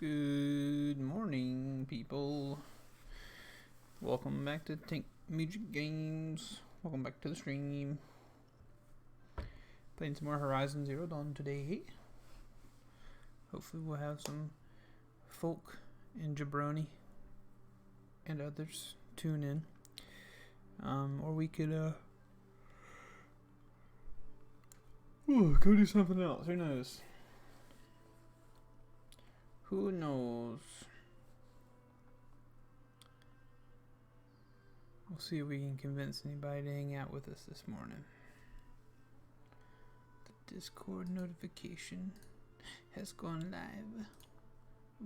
Good morning, people. Welcome back to Tank Music Games. Welcome back to the stream. Playing some more Horizon Zero Dawn today. Hopefully we'll have some folk and jabroni and others tune in. Or we could go do something else. Who knows? Who knows? We'll see if we can convince anybody to hang out with us this morning. The Discord notification has gone live.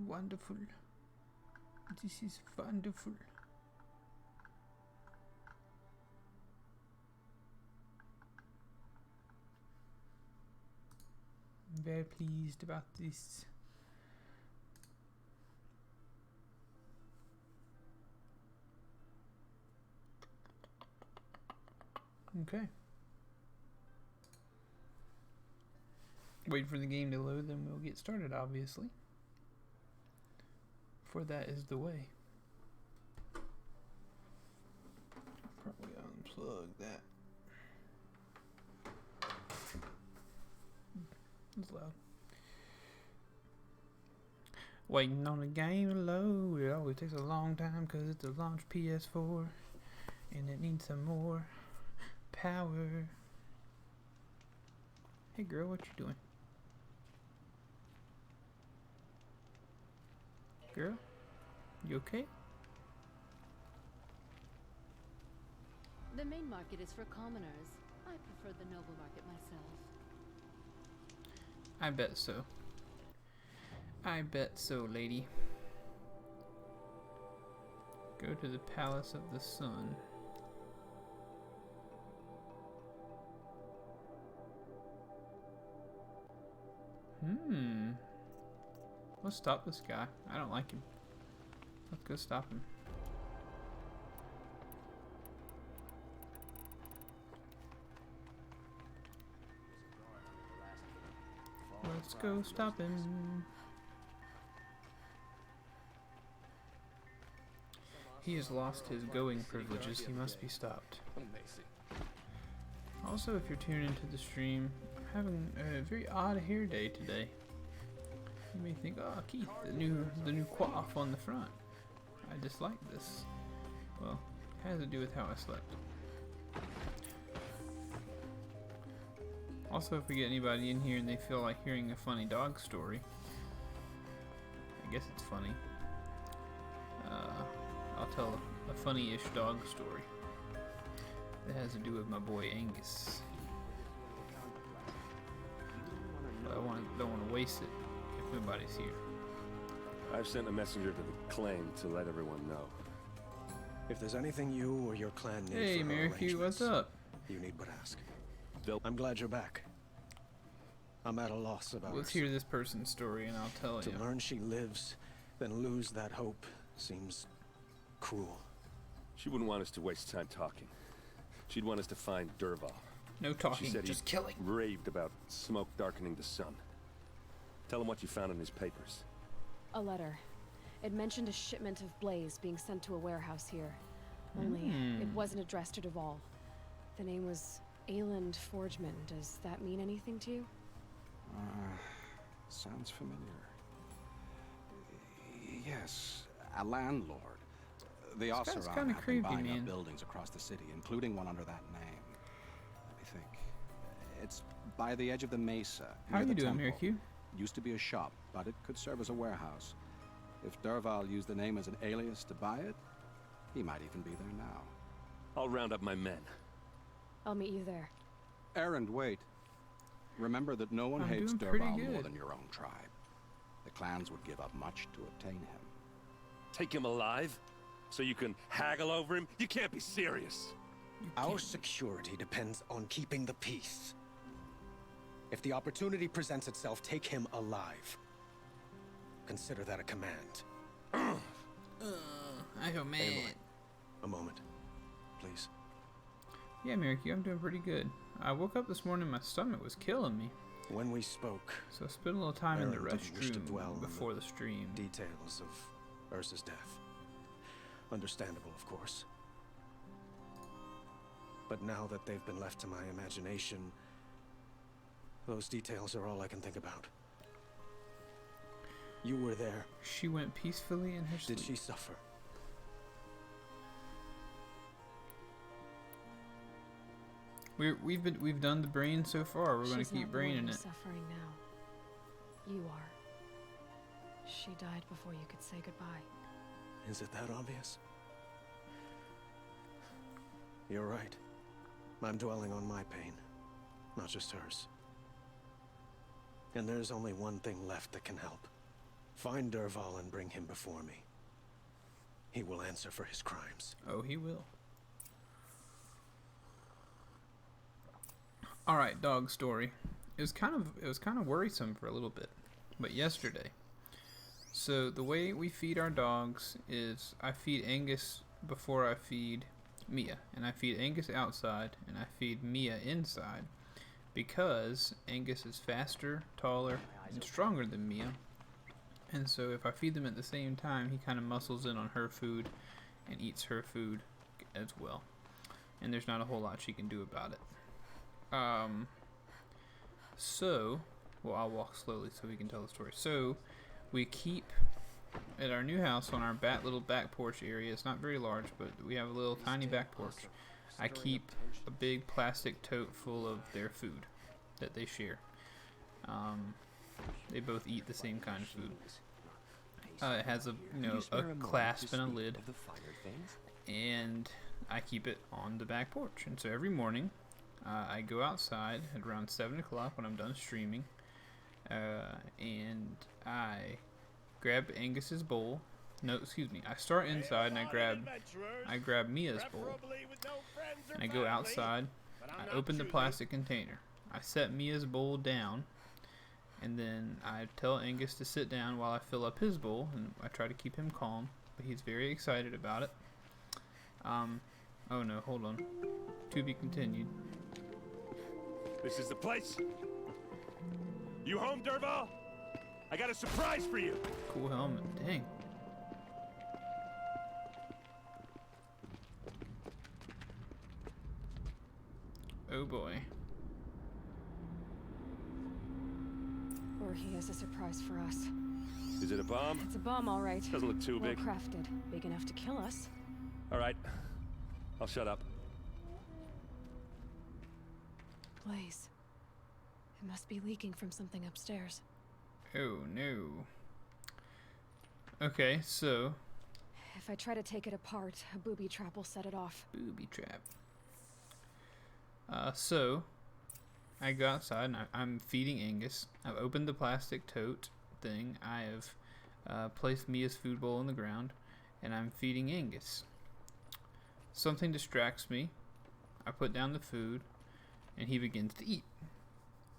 Wonderful. This is wonderful. I'm very pleased about this. Okay. Wait for the game to load, then we'll get started, obviously. For that is the way. Probably unplug that. It's loud. Waiting on the game to load. It always takes a long time because it's a launch PS4 and it needs some more power. Hey girl, what you doing? Girl, you okay? The main market is for commoners. I prefer the noble market myself. I bet so. I bet so, lady. Go to the Palace of the Sun. Let's stop this guy. I don't like him. Let's go stop him. Let's go stop him. He has lost his going privileges. He must be stopped. Also, if you're tuning into the stream, I'm having a very odd hair day today. You may think, oh, Keith, the new coif on the front. I dislike this. Well, it has to do with how I slept. Also, if we get anybody in here and they feel like hearing a funny dog story, I guess it's funny. I'll tell a funny-ish dog story that has to do with my boy Angus. But I don't want to waste it if nobody's here. I've sent a messenger to the claim to let everyone know. If there's anything you or your clan need Hey, for Meridian, what's up? you need but ask. I'm glad you're back. I'm at a loss about Let's hear this person's story and I'll tell you. To learn she lives, then lose that hope seems cruel. She wouldn't want us to waste time talking. She'd want us to find Dervahl. No talking, She said just he killing. raved about smoke darkening the sun. Tell him what you found in his papers. A letter. It mentioned a shipment of blaze being sent to a warehouse here. Only, it wasn't addressed to Dervahl. The name was Ayland Forgeman. Does that mean anything to you? Sounds familiar. Yes, a landlord. The This guy's Oseram kinda have creepy, been buying man. up buildings across the city, including one under that name. Let me think. It's by the edge of the mesa. How are near you the doing, temple. Meridian? Used to be a shop, but it could serve as a warehouse. If Dervahl used the name as an alias to buy it, he might even be there now. I'll round up my men. I'll meet you there. Erend, wait. Remember that no one I'm hates doing pretty Dervahl more good. than your own tribe. The clans would give up much to obtain him. Take him alive? So you can haggle over him? You can't be serious. Our security depends on keeping the peace. If the opportunity presents itself, take him alive. Consider that a command. I go man. Aloy, a moment, please. Yeah, Miracle, I'm doing pretty good. I woke up this morning, my stomach was killing me. When we spoke, So I spent a little time in the Aaron didn't wish to dwell on restroom before the stream. details of Ursa's death. Understandable, of course. But now that they've been left to my imagination, those details are all I can think about. You were there. She went peacefully in her sleep. Did she suffer? We've done the brain so far. We're going to She's keep not the one braining who's it. suffering now. You are. She died before you could say goodbye. Is it that obvious? You're right. I'm dwelling on my pain, not just hers. And there's only one thing left that can help. Find Dervahl and bring him before me. He will answer for his crimes. Oh, he will. All right, dog story. It was kind of worrisome for a little bit, but yesterday. So the way we feed our dogs is I feed Angus before I feed Mia, and I feed Angus outside and I feed Mia inside because Angus is faster, taller, and stronger than Mia. And so if I feed them at the same time, he kind of muscles in on her food and eats her food as well. And there's not a whole lot she can do about it. Well, I'll walk slowly so we can tell the story. So, we keep at our new house on our little back porch area. It's not very large, but we have a little tiny back porch. I keep a big plastic tote full of their food that they share. They both eat the same kind of food. It has a clasp and a lid, and I keep it on the back porch. And so every morning, I go outside at around 7 o'clock when I'm done streaming, and I grab Angus's bowl. No, excuse me. I start inside and I grab Mia's bowl, and I go outside. I open the plastic container. I set Mia's bowl down, and then I tell Angus to sit down while I fill up his bowl, and I try to keep him calm, but he's very excited about it. Oh no, hold on. To be continued. This is the place. You home, Dervahl? I got a surprise for you. Cool helmet. Dang. Oh boy. Or he has a surprise for us. Is it a bomb? It's a bomb, all right. Doesn't look too Well big. crafted. Big enough to kill us. All right. I'll shut up. Blaze. It must be leaking from something upstairs. Oh no. Okay, so If I try to take it apart, a booby trap will set it off. booby trap. So I go outside and I'm feeding Angus. I've opened the plastic tote thing. I have placed Mia's food bowl on the ground, and I'm feeding Angus. Something distracts me. I put down the food, and he begins to eat.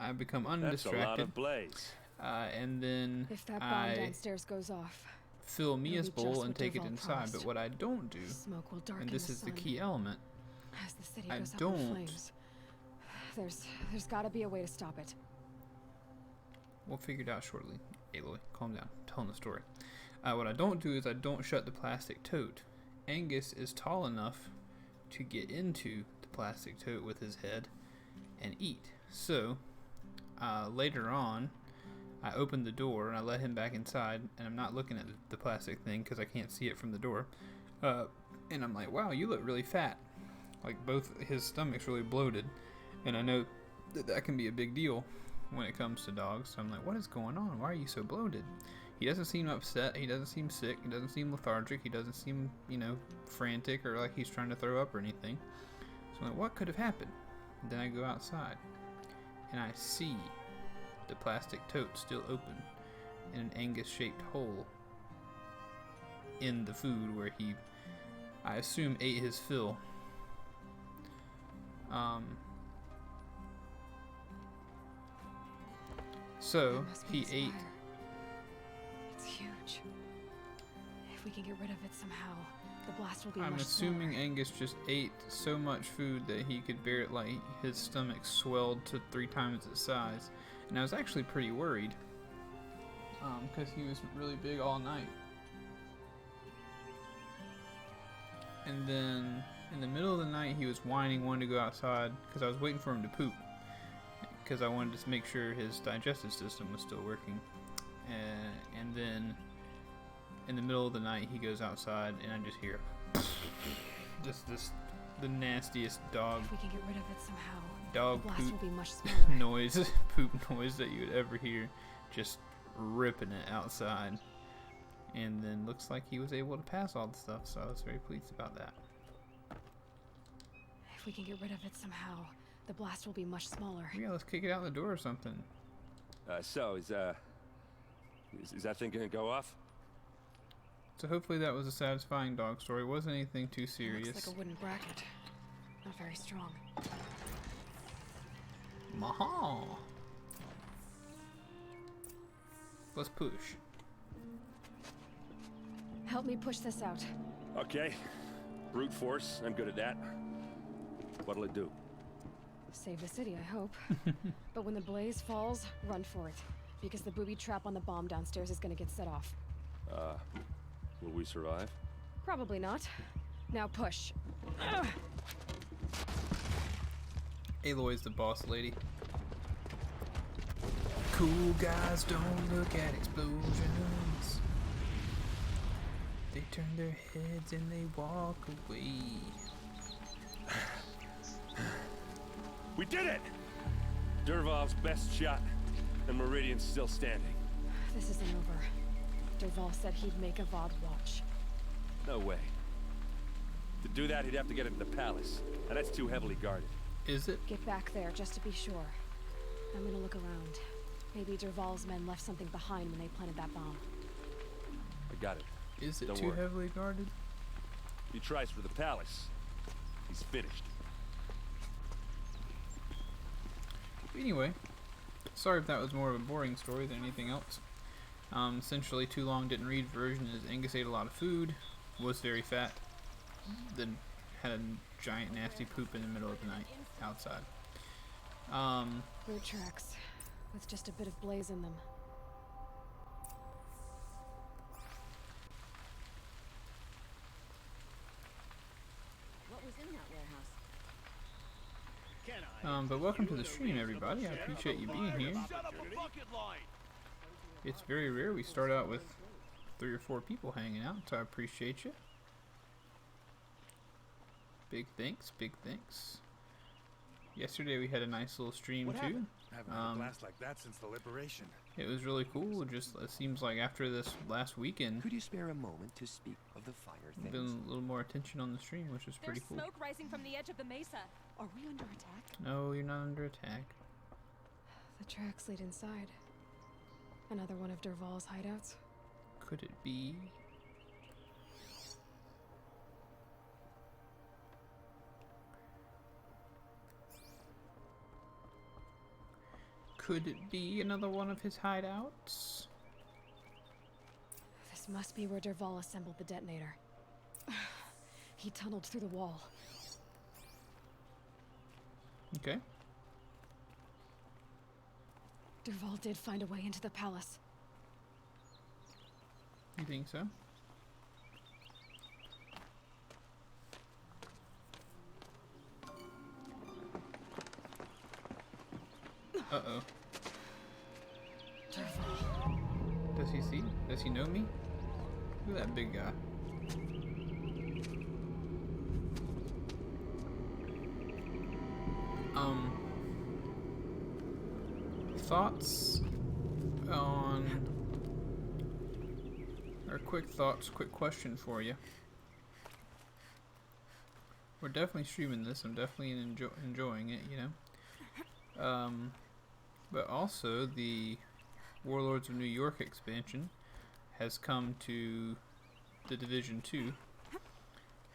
I become That's a lot undistracted, of blaze. and then If that bomb I downstairs goes off, fill Mia's be just bowl what and take it Dervahl inside. promised. But what I don't do, smoke will darken and this is the sun. key element, As the city I goes up don't- in flames. There's got to be a way to stop it. we'll figure it out shortly. Aloy, calm down. I'm telling the story. What I don't do is I don't shut the plastic tote. Angus is tall enough to get into the plastic tote with his head and eat. So, later on, I open the door and I let him back inside, and I'm not looking at the plastic thing because I can't see it from the door. And I'm like, wow, you look really fat. Like, both his stomach's really bloated. And I know that can be a big deal when it comes to dogs. So I'm like, what is going on? Why are you so bloated? He doesn't seem upset. He doesn't seem sick. He doesn't seem lethargic. He doesn't seem, frantic or like he's trying to throw up or anything. So I'm like, what could have happened? And then I go outside and I see the plastic tote still open in an Angus-shaped hole in the food where he, I assume, ate his fill. So There must be he this ate. fire. It's huge. If we can get rid of it somehow, the blast will be I'm much assuming slower. Angus just ate so much food that he could bear it, like his stomach swelled to 3 times its size, And I was actually pretty worried. Because he was really big all night. And then in the middle of the night he was whining, wanting to go outside because I was waiting for him to poop. Because I wanted to make sure his digestive system was still working. And then in the middle of the night he goes outside and I just hear just the nastiest dog If we can get rid of it somehow, dog the blast poop will be much smaller. noise poop noise that you would ever hear, just ripping it outside. And then looks like he was able to pass all the stuff, so I was very pleased about that. If we can get rid of it somehow, the blast will be much smaller. Yeah, let's kick it out the door or something. So is that thing gonna go off? So hopefully that was a satisfying dog story. It wasn't anything too serious. It looks like a wooden bracket. Not very strong. Maha. Let's push. Help me push this out. Okay. Brute force, I'm good at that. What'll it do? Save the city, I hope. But when the blaze falls, run for it. Because the booby trap on the bomb downstairs is gonna get set off. Will we survive? Probably not. Now push. Ugh. Aloy's the boss lady. Cool guys don't look at explosions. They turn their heads and they walk away. We did it! Dervahl's best shot, and Meridian's still standing. This isn't over. Dervahl said he'd make a VOD watch. No way. To do that, he'd have to get into the palace, and that's too heavily guarded. Is it? Get back there, just to be sure. I'm gonna look around. Maybe Dervahl's men left something behind when they planted that bomb. I got it. Is it Don't too worry. heavily guarded? If he tries for the palace, he's finished. Anyway, sorry if that was more of a boring story than anything else. Essentially, Too Long Didn't Read version is Angus ate a lot of food, was very fat, then had a giant nasty poop in the middle of the night outside. Weird tracks, with just a bit of blaze in them. What was in that warehouse? But welcome to the stream, everybody. I appreciate you being here. It's very rare we start out with 3 or 4 people hanging out, so I appreciate you. Big thanks, big thanks. Yesterday we had a nice little stream too. Haven't had a blast like that since the liberation. It was really cool. Just it seems like after this last weekend, Could you spare a moment to speak of the fire there's things? been a little more attention on the stream, which is pretty There's cool. smoke rising from the edge of the mesa. Are we under attack? No, you're not under attack. The tracks lead inside. Another one of Dervahl's hideouts. Could it be? Could it be another one of his hideouts? This must be where Dervahl assembled the detonator. He tunneled through the wall. Okay. Dervahl did find a way into the palace. You think so? Uh-oh. Dervahl. Does he see? Does he know me? Look at that big guy. Thoughts on... or quick thoughts, quick question for you. We're definitely streaming this. I'm definitely enjoying it, you know. But also the Warlords of New York expansion has come to the Division 2.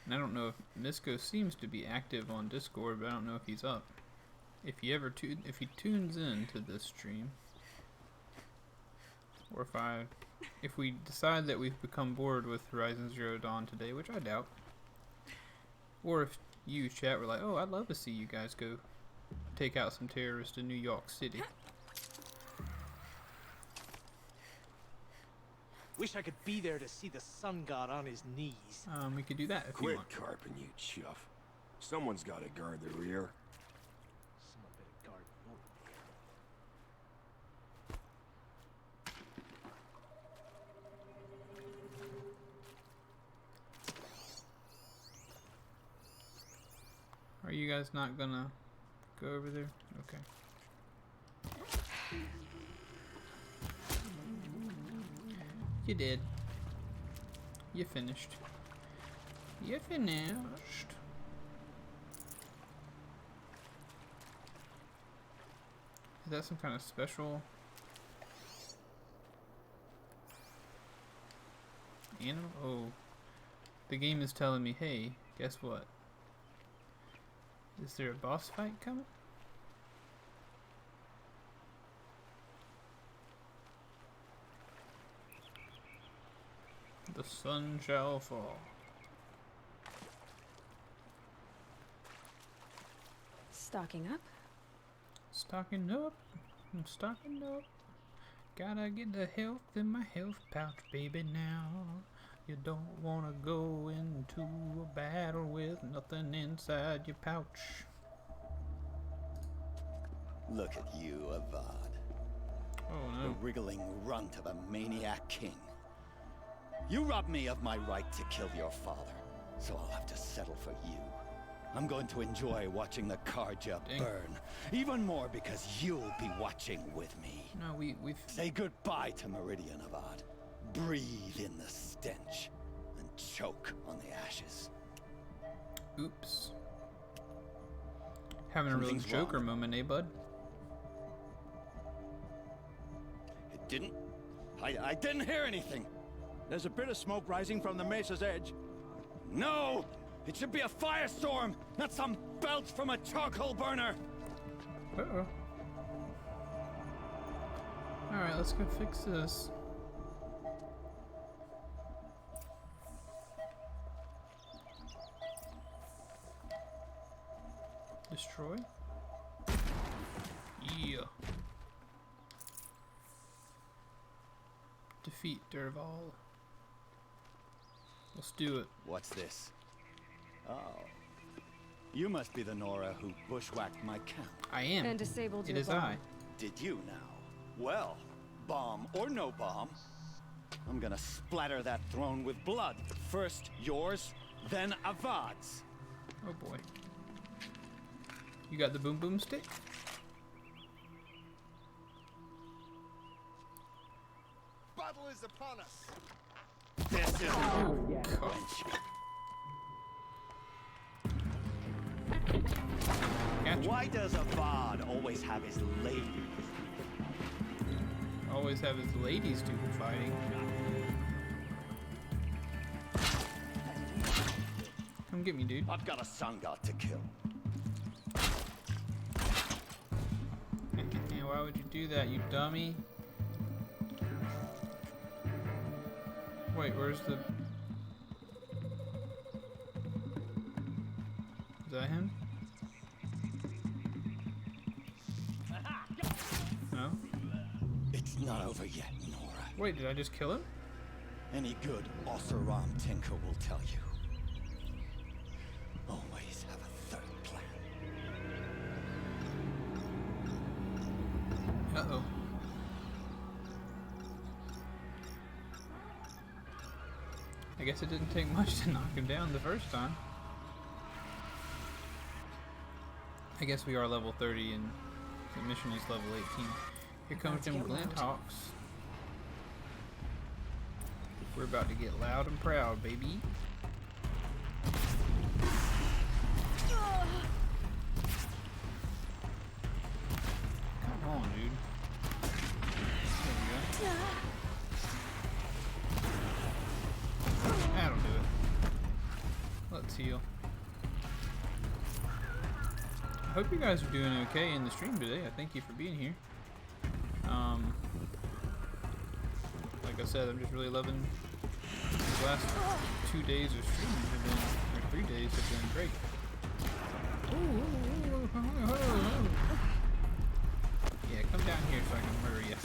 And I don't know if Misko seems to be active on Discord, but I don't know if he's up. If he ever if he tunes in to this stream, or if we decide that we've become bored with Horizon Zero Dawn today, which I doubt, or if you chat were like, oh, I'd love to see you guys go take out some terrorists in New York City, Wish I could be there to see the sun god on his knees. We could do that if you Quit want. carping, you chuff. Someone's got to guard the rear. Someone better guard North. Are you guys not gonna go over there? Okay. You did. You finished. You finished. Is that some kind of special animal? Oh. The game is telling me, hey, guess what? Is there a boss fight coming? The sun shall fall. Stocking up? Stocking up. I'm stocking up. Gotta get the health in my health pouch, baby, now. You don't wanna go into a battle with nothing inside your pouch. Look at you, Avad. Oh The no. wriggling runt of a maniac king. You robbed me of my right to kill your father, so I'll have to settle for you. I'm going to enjoy watching the Karja Dang. burn, even more because you'll be watching with me. No, we've Say goodbye to Meridian, Avad. Breathe in the stench, and choke on the ashes. oops. Having a real Something's Joker wrong. moment, eh, bud? It didn't? I didn't hear anything. There's a bit of smoke rising from the mesa's edge. No! It should be a firestorm, not some belch from a charcoal burner! Uh-oh. Alright, let's go fix this. Destroy? Yeah. Defeat Dervahl. Let's do it. What's this? Oh. You must be the Nora who bushwhacked my camp. I am. And disabled It your is bomb. I. Did you now? Well, bomb or no bomb, I'm gonna splatter that throne with blood. First yours, then Avad's. Oh boy. You got the boom boom stick? Battle is upon us. This isn't Oh, yet, God. wench. Gotcha. Why does Avad always have his ladies? Always have his ladies do the fighting. Come get me, dude. I've got a sun god to kill. Why would you do that, you dummy? Wait, where's the... Is that him? No? It's not over yet, Nora. Wait, did I just kill him? Any good Oseram tinker will tell you. Always have a third plan. Uh-oh. I guess it didn't take much to knock him down the first time. I guess we are level 30 and the mission is level 18. Here comes them Glinthawks. We're about to get loud and proud, baby. Come on, dude. There we go. That'll do it. Let's heal. I hope you guys are doing okay in the stream today. I thank you for being here. Like I said, I'm just really loving these last 2 days of streaming have been, or 3 days have been great. Yeah, come down here so I can murder you.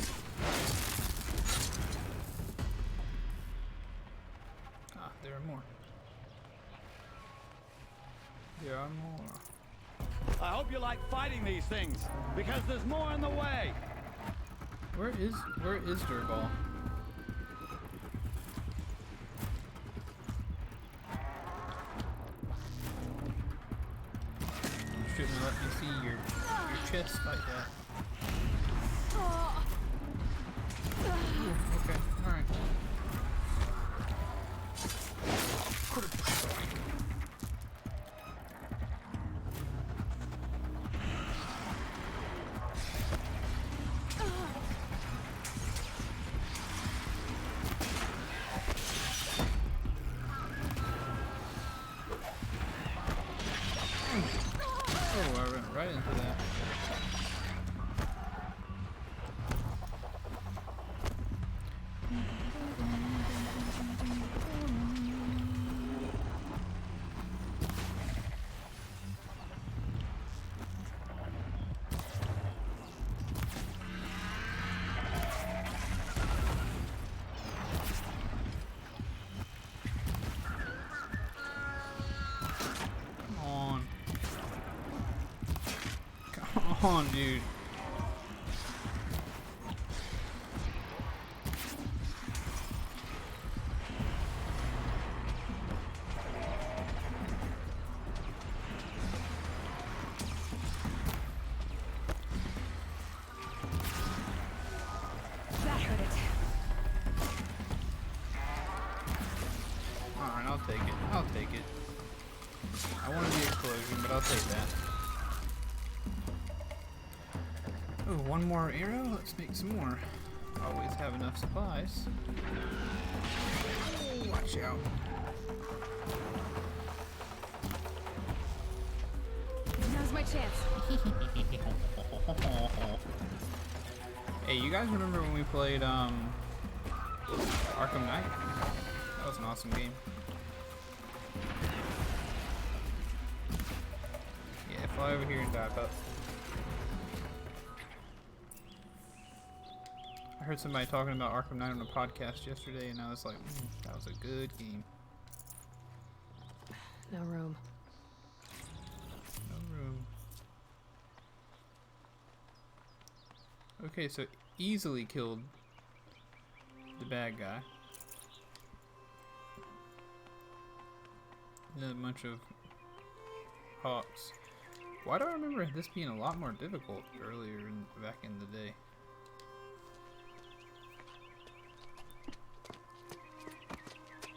There are more. I hope you like fighting these things, because there's more in the way. Where is Dervahl? You shouldn't let me see your chest like that. Ooh, okay, alright. Oh, I ran right into that. Come on, dude. That hurt it. Alright, I'll take it. I'll take it. I wanted the explosion, but I'll take that. Oh, one more arrow? Let's make some more. Always have enough supplies. Oh, watch out. Now's my chance. Hey, you guys remember when we played Arkham Knight? That was an awesome game. Yeah, fly over here and dive up. I heard somebody talking about Arkham Knight on a podcast yesterday, and I was like, that was a good game. No room. No room. Okay, so easily killed the bad guy. And then a bunch of hawks. Why do I remember this being a lot more difficult earlier back in the day?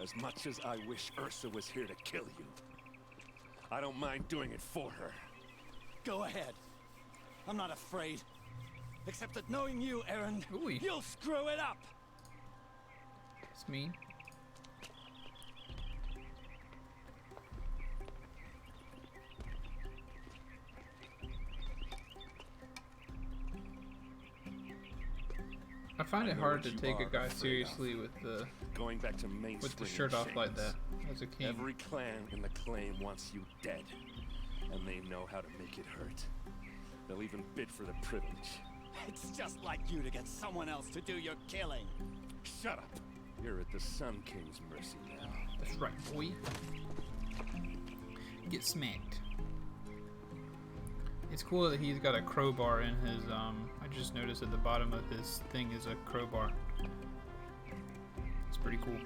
As much as I wish Ursa was here to kill you, I don't mind doing it for her. Go ahead. I'm not afraid. Except that knowing you, Aaron, Ooh. you'll screw it up. It's mean. I find it hard to take a guy seriously with the shirt off like that as a king. Every clan in the claim wants you dead, and they know how to make it hurt. They'll even bid for the privilege. It's just like you to get someone else to do your killing. Shut up. You're at the Sun King's mercy now. That's right, boy. Get smacked. It's cool that he's got a crowbar in his, I just noticed at the bottom of his thing is a crowbar. It's pretty cool.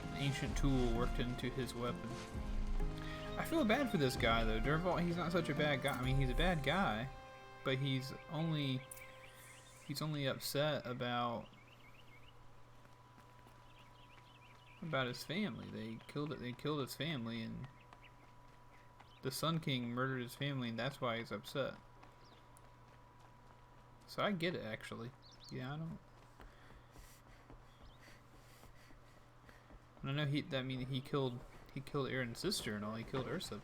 An ancient tool worked into his weapon. I feel bad for this guy though. Dervahl, he's not such a bad guy. I mean, he's a bad guy, but he's only upset about his family. They killed his family, and the Sun King murdered his family, and that's why he's upset. So I get it, actually. Yeah, I know he killed Aaron's sister and all. He killed Ursa,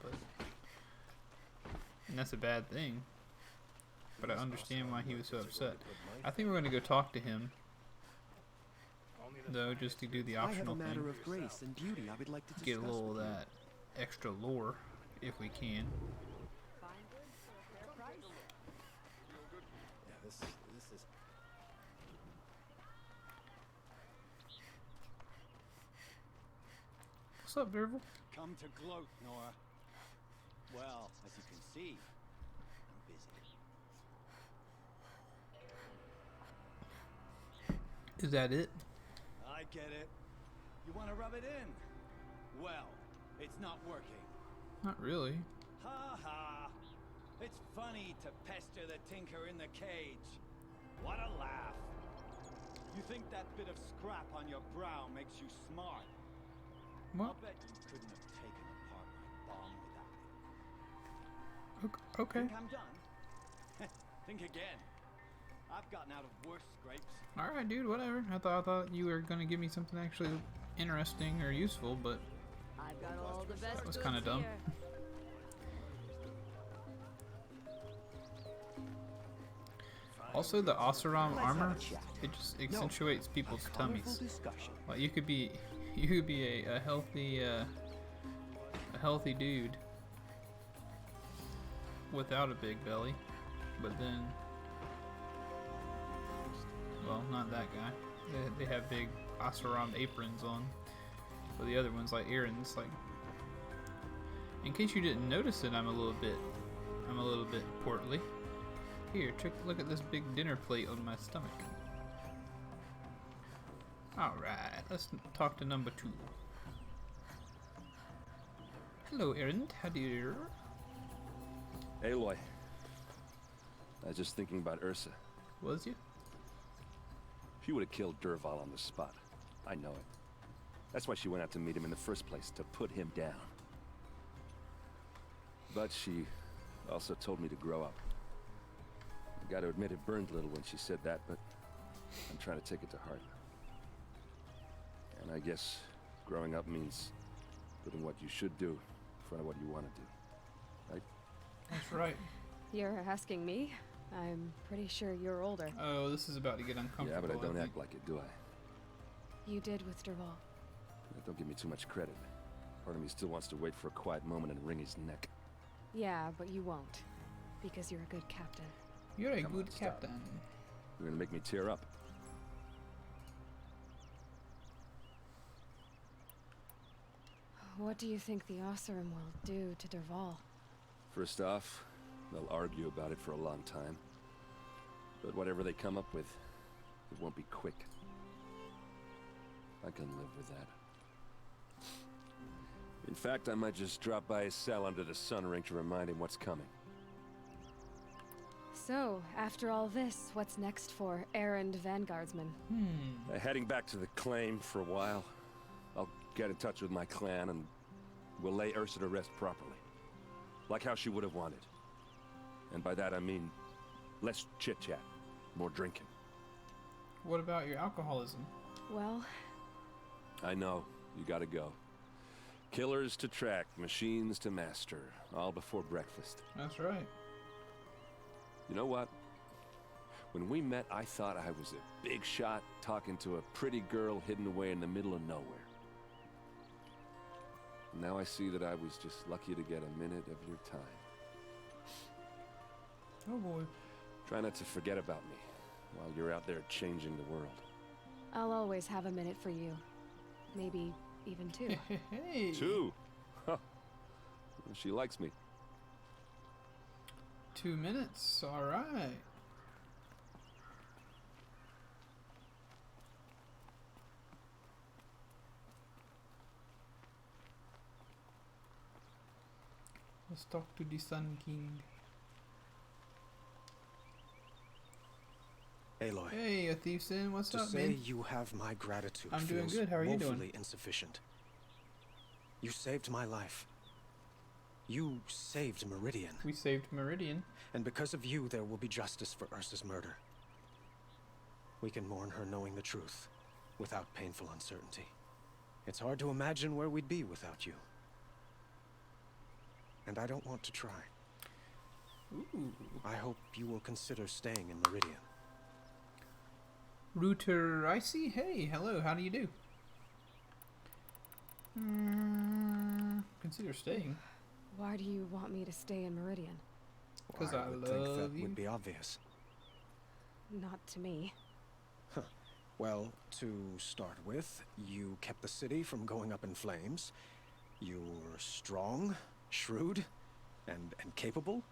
and that's a bad thing. But I understand why he was so upset. I think we're going to go talk to him, though, just to do the optional thing. Of grace and beauty I would like to Get a little of that extra lore, if we can. Yeah, this is What's up, Dervahl? come to gloat, Nora. Well, as you can see, I'm busy. Is that it? I get it. You want to rub it in? Well, it's not working. Not really. Ha ha! It's funny to pester the tinker in the cage. What a laugh. You think that bit of scrap on your brow makes you smart? What? I'll bet you couldn't have taken apart my bomb without it. Okay. Think I'm done? Think again. I've gotten out of worse scrapes. All right, dude. Whatever. I thought you were gonna give me something actually interesting or useful, but I've got all the best that was goods kind of dumb. here. Also, the Oseram armor, it just accentuates people's tummies. Like you could be a healthy dude without a big belly, but then, well, not that guy. They have big Oseram aprons on, but the other ones, like Aaron's, like. In case you didn't notice it, I'm a little bit portly. Here, look at this big dinner plate on my stomach. Alright, let's talk to number 2. Hello, Erend. How do you... Aloy. I was just thinking about Ursa. Was you? She would have killed Dervahl on the spot. I know it. That's why she went out to meet him in the first place, to put him down. But she also told me to grow up. I gotta admit it burned a little when she said that, but I'm trying to take it to heart. And I guess growing up means putting what you should do in front of what you want to do. Right? That's right. You're asking me? I'm pretty sure you're older. Oh, this is about to get uncomfortable. Yeah, but I don't think. act like it, do I? You did with Dervahl. Don't give me too much credit. Part of me still wants to wait for a quiet moment and wring his neck. Yeah, but you won't. Because you're a good captain. You're a Come good on, stop. captain. You're gonna make me tear up. What do you think the Oseram will do to Dervahl? First off, they'll argue about it for a long time. But whatever they come up with, it won't be quick. I can live with that. In fact, I might just drop by his cell under the sun ring to remind him what's coming. So, after all this, what's next for errand vanguardsman? Heading back to the claim for a while. I'll get in touch with my clan and we'll lay Ursa to rest properly. Like how she would have wanted. And by that I mean less chit-chat, more drinking. What about your alcoholism? Well, I know, you gotta go. Killers to track, machines to master, all before breakfast. That's right. You know what? When we met, I thought I was a big shot talking to a pretty girl hidden away in the middle of nowhere. Now I see that I was just lucky to get a minute of your time. Oh boy. Try not to forget about me while you're out there changing the world. I'll always have a minute for you. Maybe even 2. Hey. 2? Huh. She likes me. 2 minutes. All right. Let's talk to the Sun King. Aloy. Hey, a thief's in. What's To up, say man? you have my gratitude I'm doing feels good. How are you doing? woefully insufficient. You saved my life. You saved Meridian. We saved Meridian. And because of you, there will be justice for Ursa's murder. We can mourn her knowing the truth, without painful uncertainty. It's hard to imagine where we'd be without you. And I don't want to try. Ooh. I hope you will consider staying in Meridian. Router Icy. Hey, hello. How do you do? Consider staying. Why do you want me to stay in Meridian? Because Well, I would think that love you. would be obvious. Not to me. Well, to start with, you kept the city from going up in flames, You're strong, shrewd, and capable.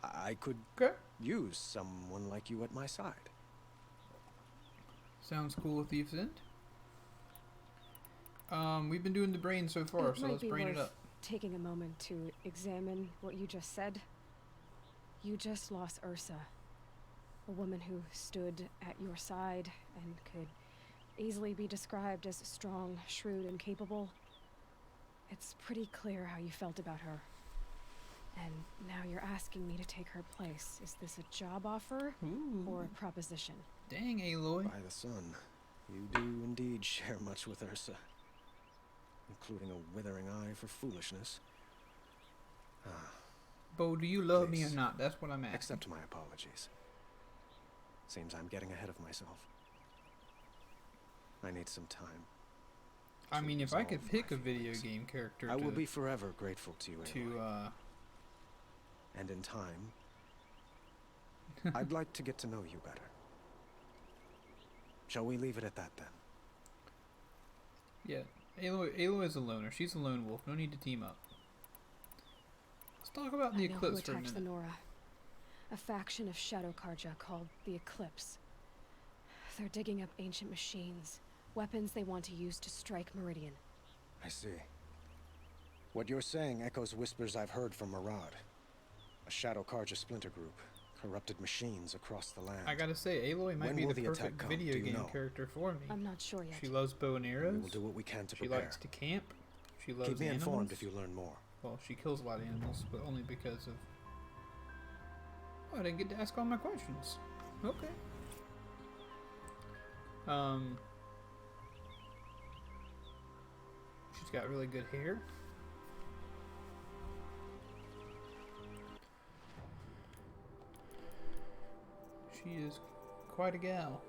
I could Okay. use someone like you at my side. Sounds cool, Thief's End. We've been doing the brain so far, so let's brain it up. Taking a moment to examine what you just said. You just lost Ursa, a woman who stood at your side and could easily be described as strong, shrewd, and capable. It's pretty clear how you felt about her. And now you're asking me to take her place. Is this a job offer or a proposition? Dang, Aloy. By the sun, you do indeed share much with Ursa, including a withering eye for foolishness. Bo, do you love me or Please, not? That's what I'm asking. accept my apologies. Seems I'm getting ahead of myself. I need some time. I mean, if I could resolve pick my a video feelings. game character I will be forever grateful to you, to Aloy. And in time, I'd like to get to know you better. Shall we leave it at that then? yeah, Aloy is a loner. She's a lone wolf. No need to team up. Let's talk about the I know who Eclipse for a attacked the minute. Nora. A faction of Shadow Karja called the Eclipse. They're digging up ancient machines, weapons they want to use to strike Meridian. I see. What you're saying echoes whispers I've heard from Murad. A Shadow Karja splinter group. Corrupted machines across the land. I gotta say, Aloy might When be will the the attack perfect come? video Do you game know? character for me. I'm not sure yet. She loves bow and We arrows. will do what we can to She prepare. likes to camp. She loves Keep me animals. informed if you learn more. Well, she kills a lot of animals, but only because of... Oh, I didn't get to ask all my questions. Okay. She's got really good hair. She is quite a gal.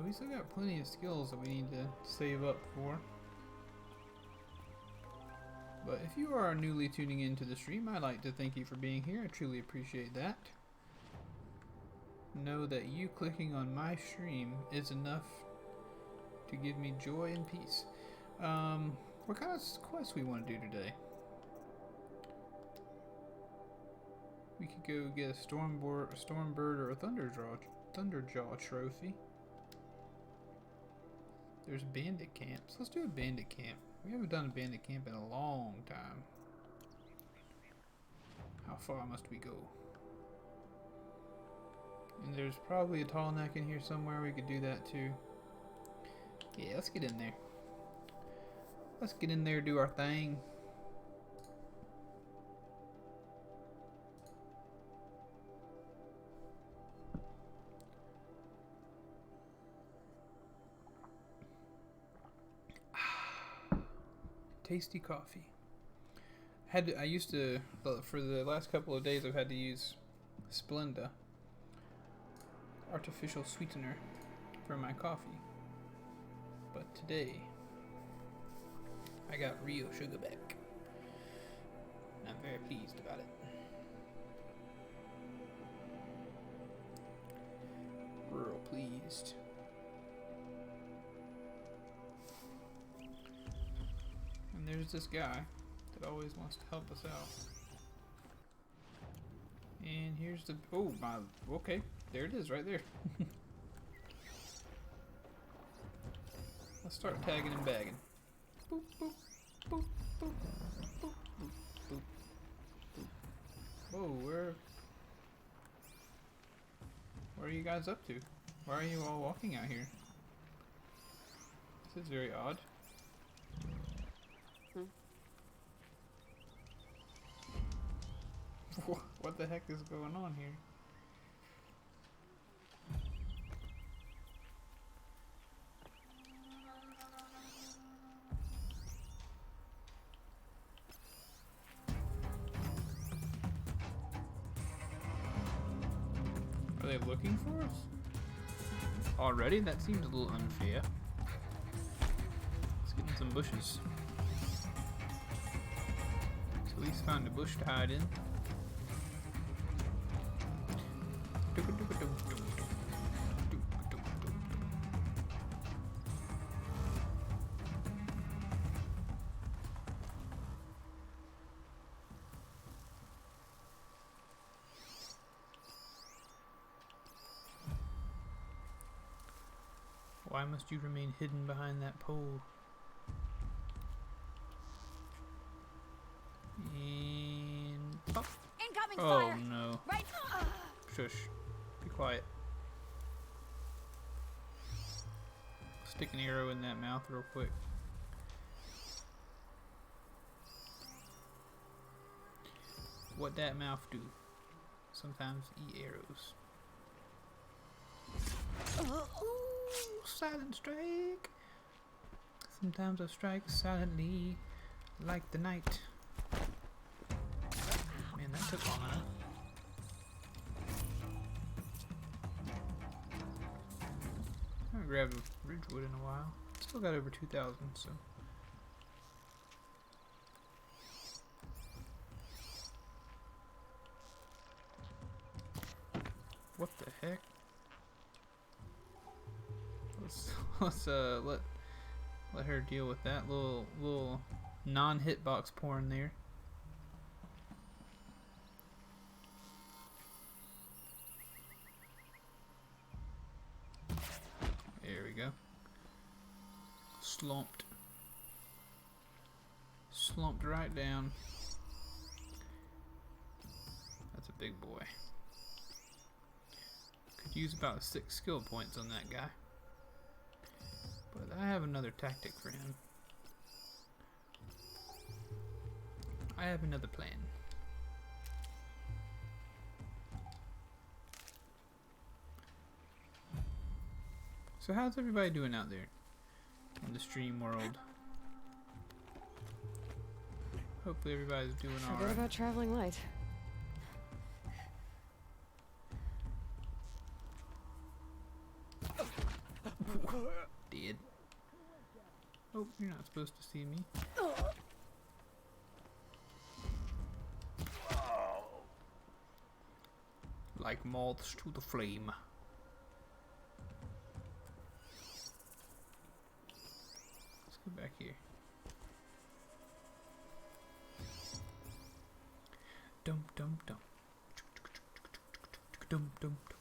We still got plenty of skills that we need to save up for. But if you are newly tuning into the stream, I'd like to thank you for being here. I truly appreciate that. Know that you clicking on my stream is enough to give me joy and peace. What kind of quest we want to do today? We could go get a Stormbird or a Thunderjaw trophy. There's bandit camps. Let's do a bandit camp. We haven't done a bandit camp in a long time. How far must we go? And there's probably a tall neck in here somewhere. We could do that too. Yeah, let's get in there. Let's get in there, do our thing. Tasty coffee. I used to, for the last couple of days I've had to use Splenda artificial sweetener for my coffee. But today I got real sugar back. And I'm very pleased about it. Real pleased. And there's this guy that always wants to help us out. And here's the... Oh, my... Okay. There it is, right there. Let's start tagging and bagging. Boop, boop, boop, boop, boop, boop, boop, boop. Whoa, where are you guys up to? Why are you all walking out here? This is very odd. What the heck is going on here? Are they looking for us? Already? That seems a little unfair. Let's get in some bushes. Let's at least find a bush to hide in. Why must you remain hidden behind that pole? And pop. Incoming Oh fire! no. Right. Shush. Be quiet. Stick an arrow in that mouth real quick. What that mouth do? Sometimes eat arrows. Ooh, silent strike. Sometimes I strike silently, like the night. Man, that took long enough. I haven't grabbed a ridgewood in a while. Still got over 2,000, so. What the heck? Let's let her deal with that little non-hitbox porn there. There we go. Slumped right down. That's a big boy. Could use about 6 skill points on that guy. But I have another tactic for him. I have another plan. So how's everybody doing out there in the stream world? Hopefully everybody's doing alright. Forget about traveling light. Dead. Oh, you're not supposed to see me. Like moths to the flame. Let's go back here. Dum dum dum. Dum dum dum.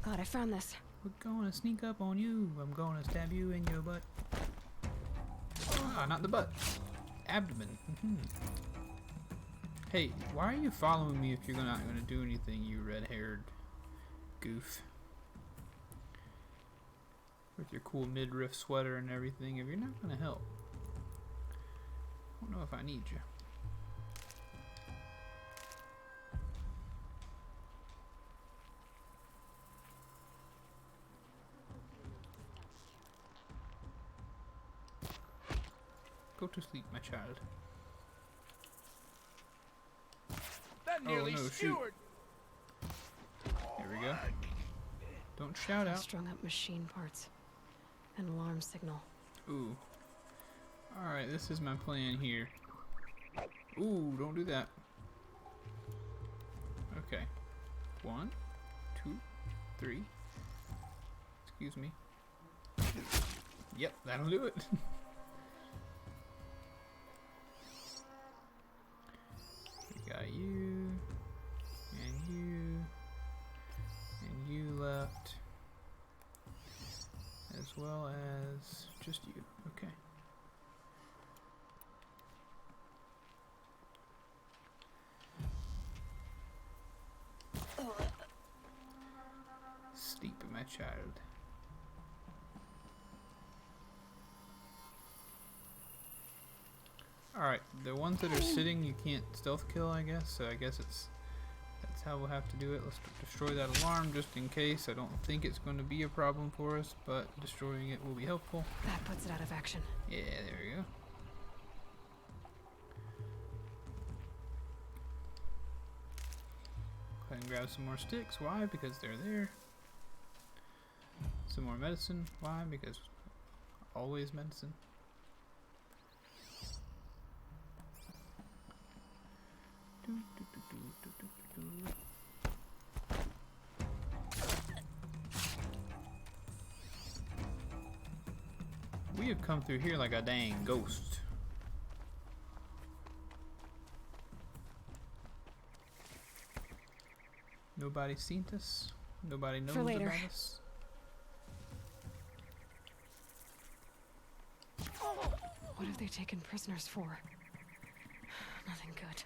God, I found this. We're gonna sneak up on you. I'm gonna stab you in your butt. Ah, not the butt. Abdomen. Hey, why are you following me if you're not gonna do anything, you red-haired goof? With your cool midriff sweater and everything, if you're not gonna help. I don't know if I need you. Go to sleep, my child. That nearly no, shoot. skewered. There we go. Don't shout out. Strung up machine parts. An alarm signal. Ooh. Alright, this is my plan here. Ooh, don't do that. Okay. 1, 2, 3. Excuse me. Yep, that'll do it. We got you, and you left, as well as just you. Okay. Sleep, my child. Alright, the ones that are sitting you can't stealth kill, I guess, so I guess that's how we'll have to do it. Let's destroy that alarm just in case. I don't think it's going to be a problem for us, but destroying it will be helpful. That puts it out of action. Yeah, there we go. Go ahead and grab some more sticks. Why? Because they're there. Some more medicine. Why? Because always medicine. We have come through here like a dang ghost. Nobody seen us. Nobody knows about us. What have they taken prisoners for? Nothing good.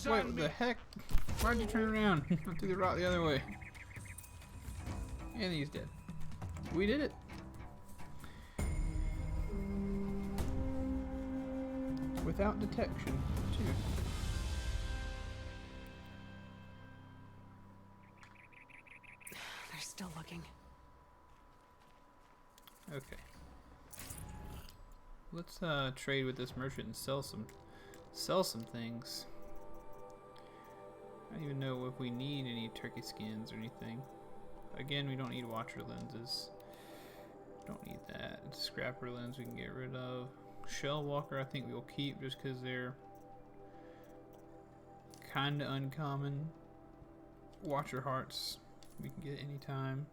Wait, what the heck? Why'd you turn around? I threw the rock the other way. And he's dead. We did it. Without detection, too. They're still looking. Okay. Let's trade with this merchant and sell some things. I don't even know if we need any turkey skins or anything. Again, we don't need watcher lenses. Don't need that. Scrapper lens we can get rid of. Shell walker I think we'll keep just because they're kind of uncommon. Watcher hearts we can get anytime.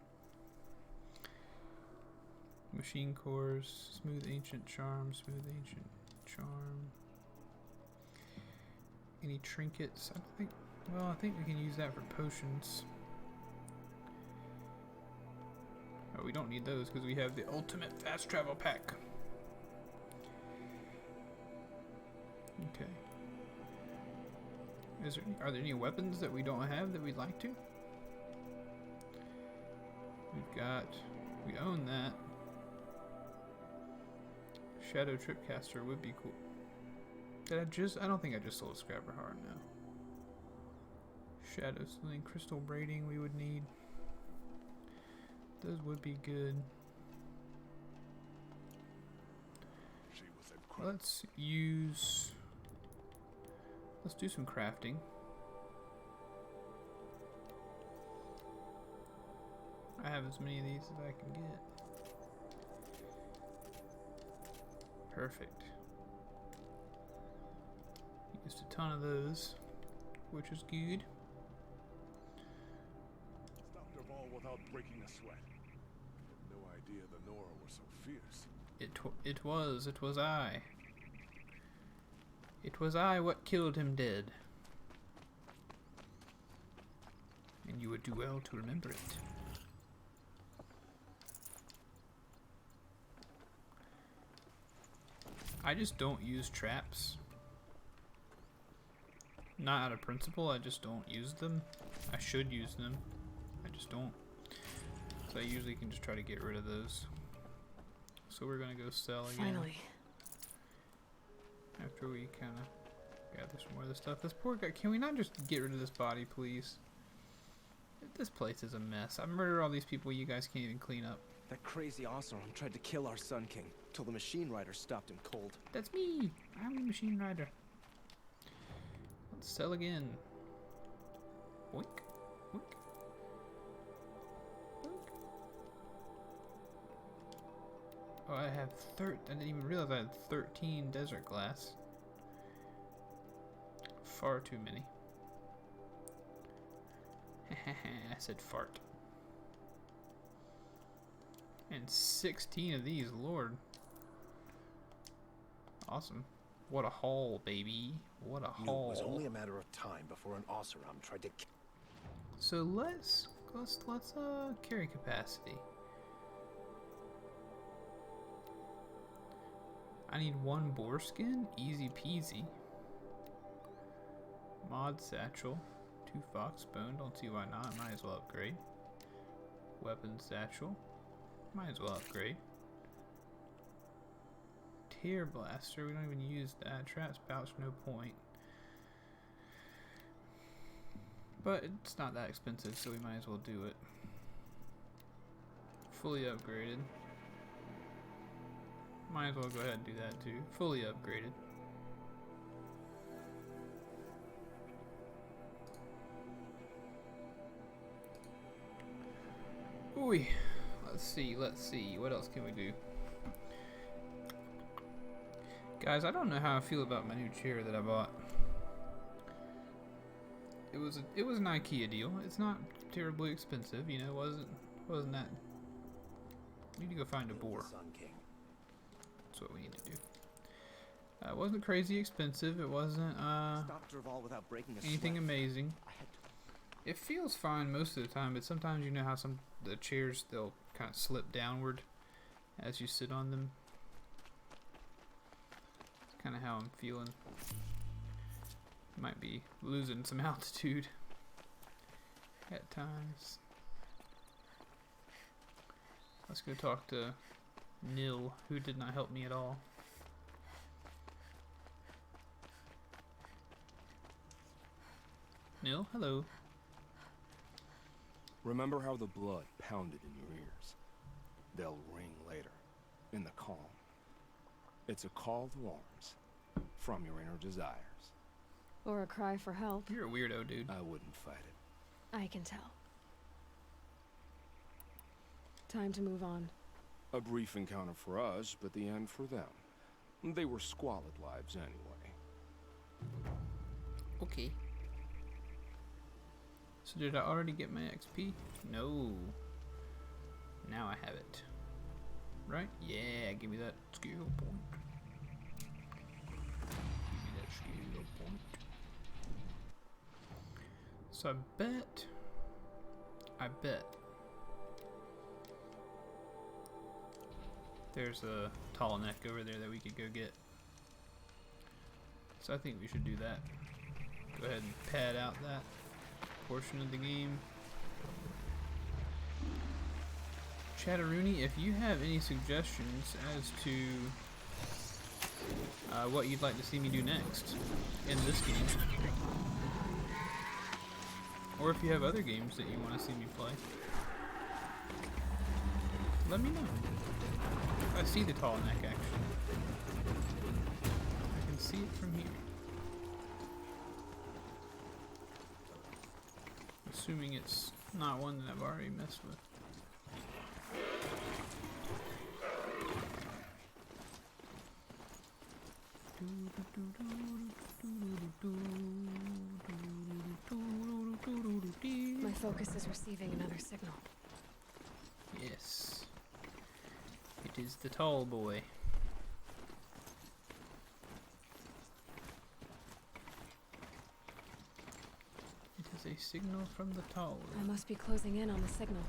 Machine cores, smooth ancient charm, Any trinkets? I think we can use that for potions. Oh, we don't need those because we have the ultimate fast travel pack. Okay. Are there any weapons that we don't have that we'd like to? We own that. Shadow Tripcaster would be cool. I don't think I just sold a Scrapper Heart now. Shadow Sling, Crystal Braiding we would need. Those would be good. Let's do some crafting. I have as many of these as I can get. Perfect. Used a ton of those, which is good. Stop Dervahl without breaking a sweat. No idea the Nora were so fierce. It was I. It was I what killed him dead. And you would do well to remember it. I just don't use traps. Not out of principle, I just don't use them. I should use them. I just don't. So I usually can just try to get rid of those. So we're gonna go sell again. Finally. After we kind of gather some more of this stuff. This poor guy, can we not just get rid of this body, please? This place is a mess. I murdered all these people you guys can't even clean up. That crazy Oseram tried to kill our Sun King, till the Machine Rider stopped him cold. That's me! I'm the Machine Rider. Let's sell again. Boink. Boink. Boink. Oh, I have I didn't even realize I had 13 desert glass. Far too many. I said fart. And 16 of these, Lord. Awesome. What a haul, baby. What a haul. It was only a matter of time before an Oseram tried to So let's carry capacity. I need 1 boar skin, easy peasy. Mod satchel, 2 fox bone, don't see why not, might as well upgrade. Weapon satchel, might as well upgrade. Tear blaster, we don't even use that. Traps pouch, no point. But it's not that expensive, so we might as well do it. Fully upgraded. Might as well go ahead and do that too. Fully upgraded. Ooh, let's see. What else can we do? Guys, I don't know how I feel about my new chair that I bought. It was an IKEA deal. It's not terribly expensive, you know. Wasn't that? We need to go find a boar. That's what we need to do. It wasn't crazy expensive. It wasn't Stop Dervahl without breaking a anything sweat. amazing. It feels fine most of the time, but sometimes you know how the chairs, they'll kind of slip downward as you sit on them. It's kind of how I'm feeling. Might be losing some altitude at times. Let's go talk to Nil, who did not help me at all. Nil, hello. Remember how the blood pounded in your ears? They'll ring later, in the calm. It's a call to arms, from your inner desires. Or a cry for help. You're a weirdo, dude. I wouldn't fight it. I can tell. Time to move on. A brief encounter for us, but the end for them. They were squalid lives anyway. Okay. So did I already get my XP? No. Now I have it. Right? Yeah, give me that skill point. Give me that skill point. So I bet there's a tall neck over there that we could go get. So I think we should do that. Go ahead and pad out that portion of the game. Chatteroony, if you have any suggestions as to what you'd like to see me do next in this game, or if you have other games that you want to see me play, let me know. I see the tall neck actually. I can see it from here. Assuming it's not one that I've already messed with. My focus is receiving another signal. Yes. It is the tall boy. It is a signal from the tall one. I must be closing in on the signal.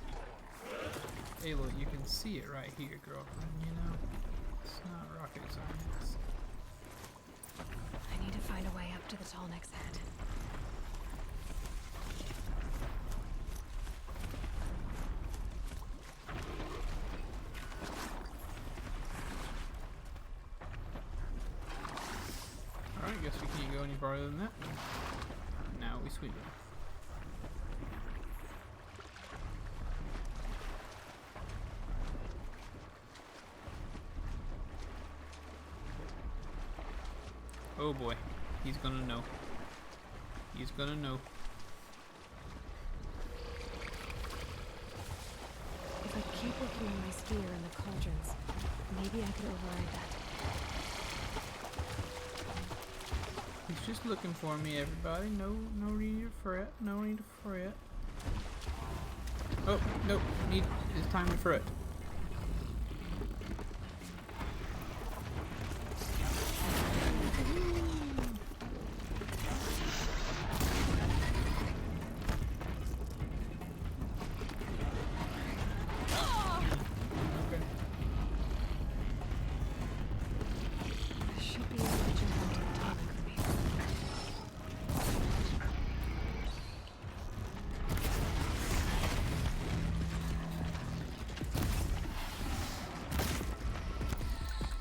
Hey, look, you can see it right here, girlfriend, you know? It's not rocket science. I need to find a way up to the tall neck's head. Alright, guess we can't go any farther than that. Now we sweep it. Oh boy, he's gonna know. He's gonna know. If I keep working on my spear and the cauldrons, maybe I could override that. He's just looking for me, everybody. No need to fret. No need to fret. Oh, nope. It's time to fret.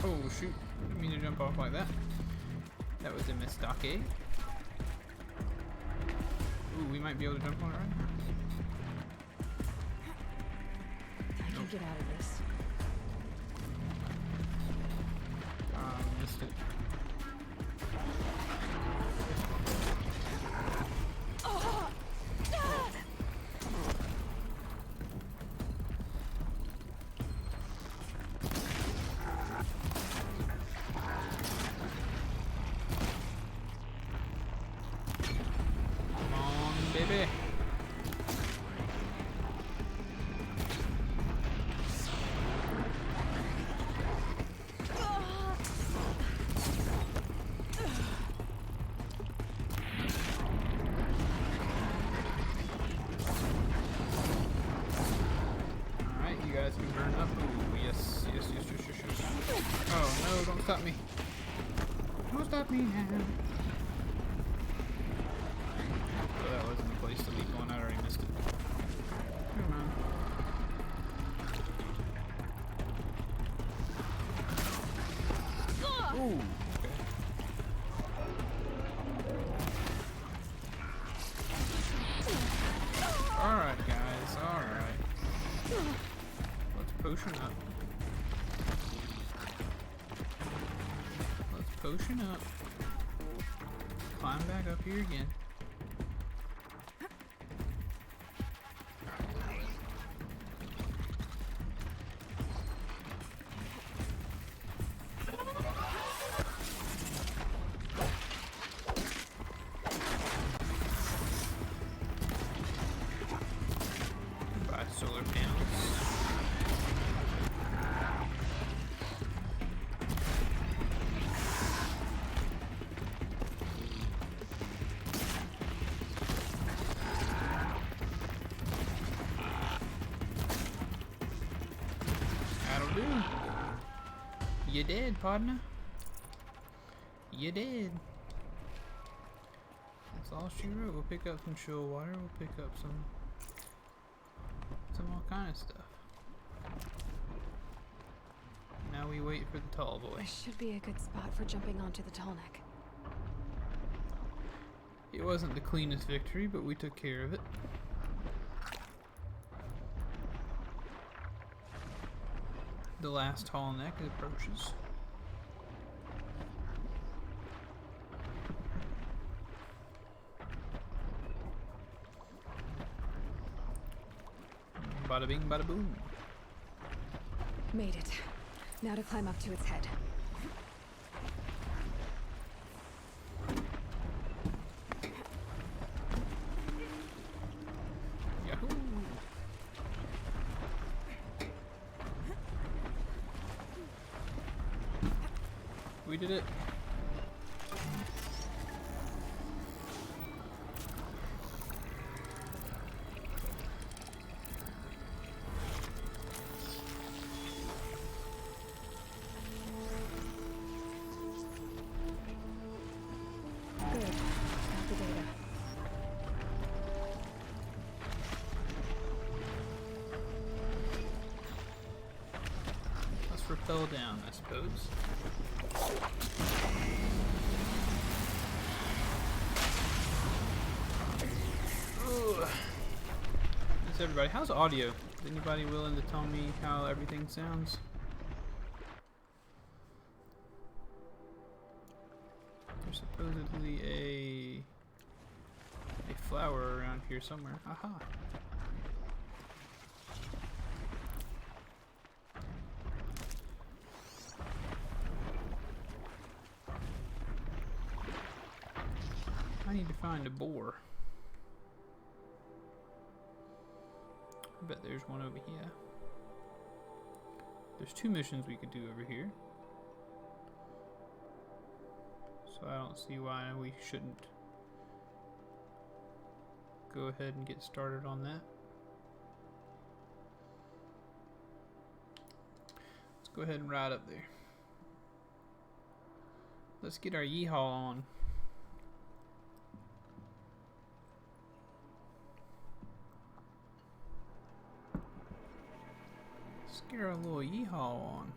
Oh shoot, didn't mean to jump off like that. That was a mistake. Ooh, we might be able to jump on it right now. I can get out of this. Missed it. Baby. stop me now. Oh, that wasn't the place to leave one. I already missed it. Never mind. Ooh, okay. Alright, guys, alright. Let's potion up. Let's potion up. Climb back up here again. Buy solar panels. That'll do. You did, partner. You did. That's all she wrote. We'll pick up some chill water. We'll pick up some all kind of stuff. Now we wait for the tall boy. This should be a good spot for jumping onto the tall neck. It wasn't the cleanest victory, but we took care of it. The last tall neck approaches. Bada bing, bada boom. Made it. Now to climb up to its head. Yahoo! We did it. Good. Got the data. Let's rappel down, I suppose. Ugh. Thanks everybody. How's audio? Is anybody willing to tell me how everything sounds? There's supposedly a flower around here somewhere. Aha. I need to find a boar. I bet there's one over here. There's two missions we could do over here. So I don't see why we shouldn't go ahead and get started on that. Let's go ahead and ride up there. Let's get our yeehaw on. Let's get our little yeehaw on.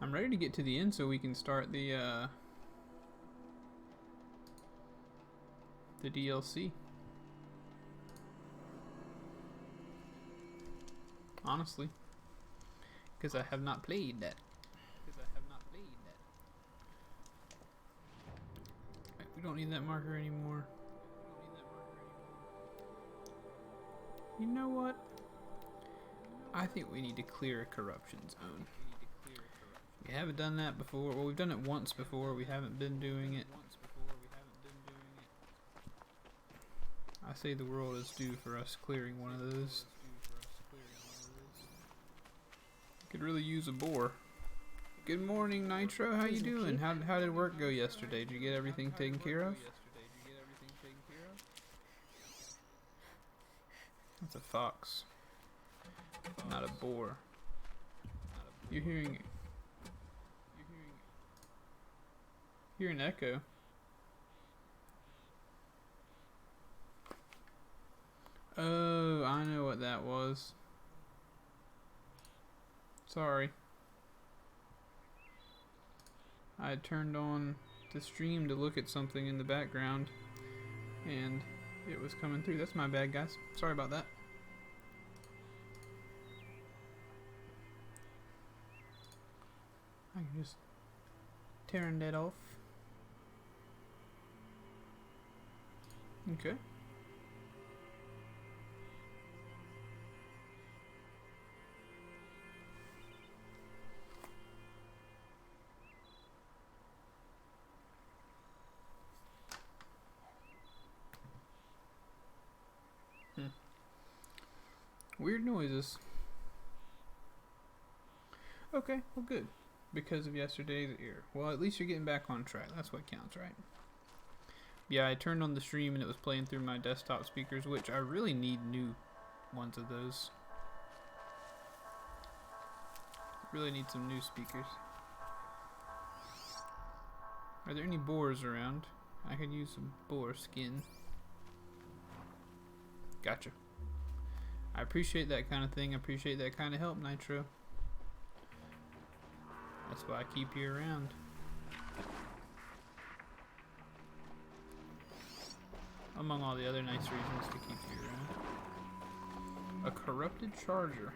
I'm ready to get to the end so we can start the DLC. Honestly, because I have not played that. Right, we don't need that marker anymore. You know what? I think we need to clear a corruption zone. We haven't done that before. Well, we've done it once before. We haven't been doing it. I say the world is due for us clearing one of those. Could really use a boar. Good morning, Nitro. How you doing? How did work go yesterday? Did you get everything taken care of? That's a fox, not a boar. You're hearing an echo. Oh, I know what that was. Sorry. I had turned on the stream to look at something in the background, and it was coming through. That's my bad, guys. Sorry about that. I can just tearing that off. Okay. Weird noises. Okay, well good. Because of yesterday's error. Well, at least you're getting back on track. That's what counts, right? Yeah, I turned on the stream and it was playing through my desktop speakers, which I really need new ones of those. Really need some new speakers. Are there any boars around? I could use some boar skin. Gotcha. I appreciate that kind of thing. I appreciate that kind of help, Nitro. That's why I keep you around. Among all the other nice reasons to keep you around. A corrupted charger.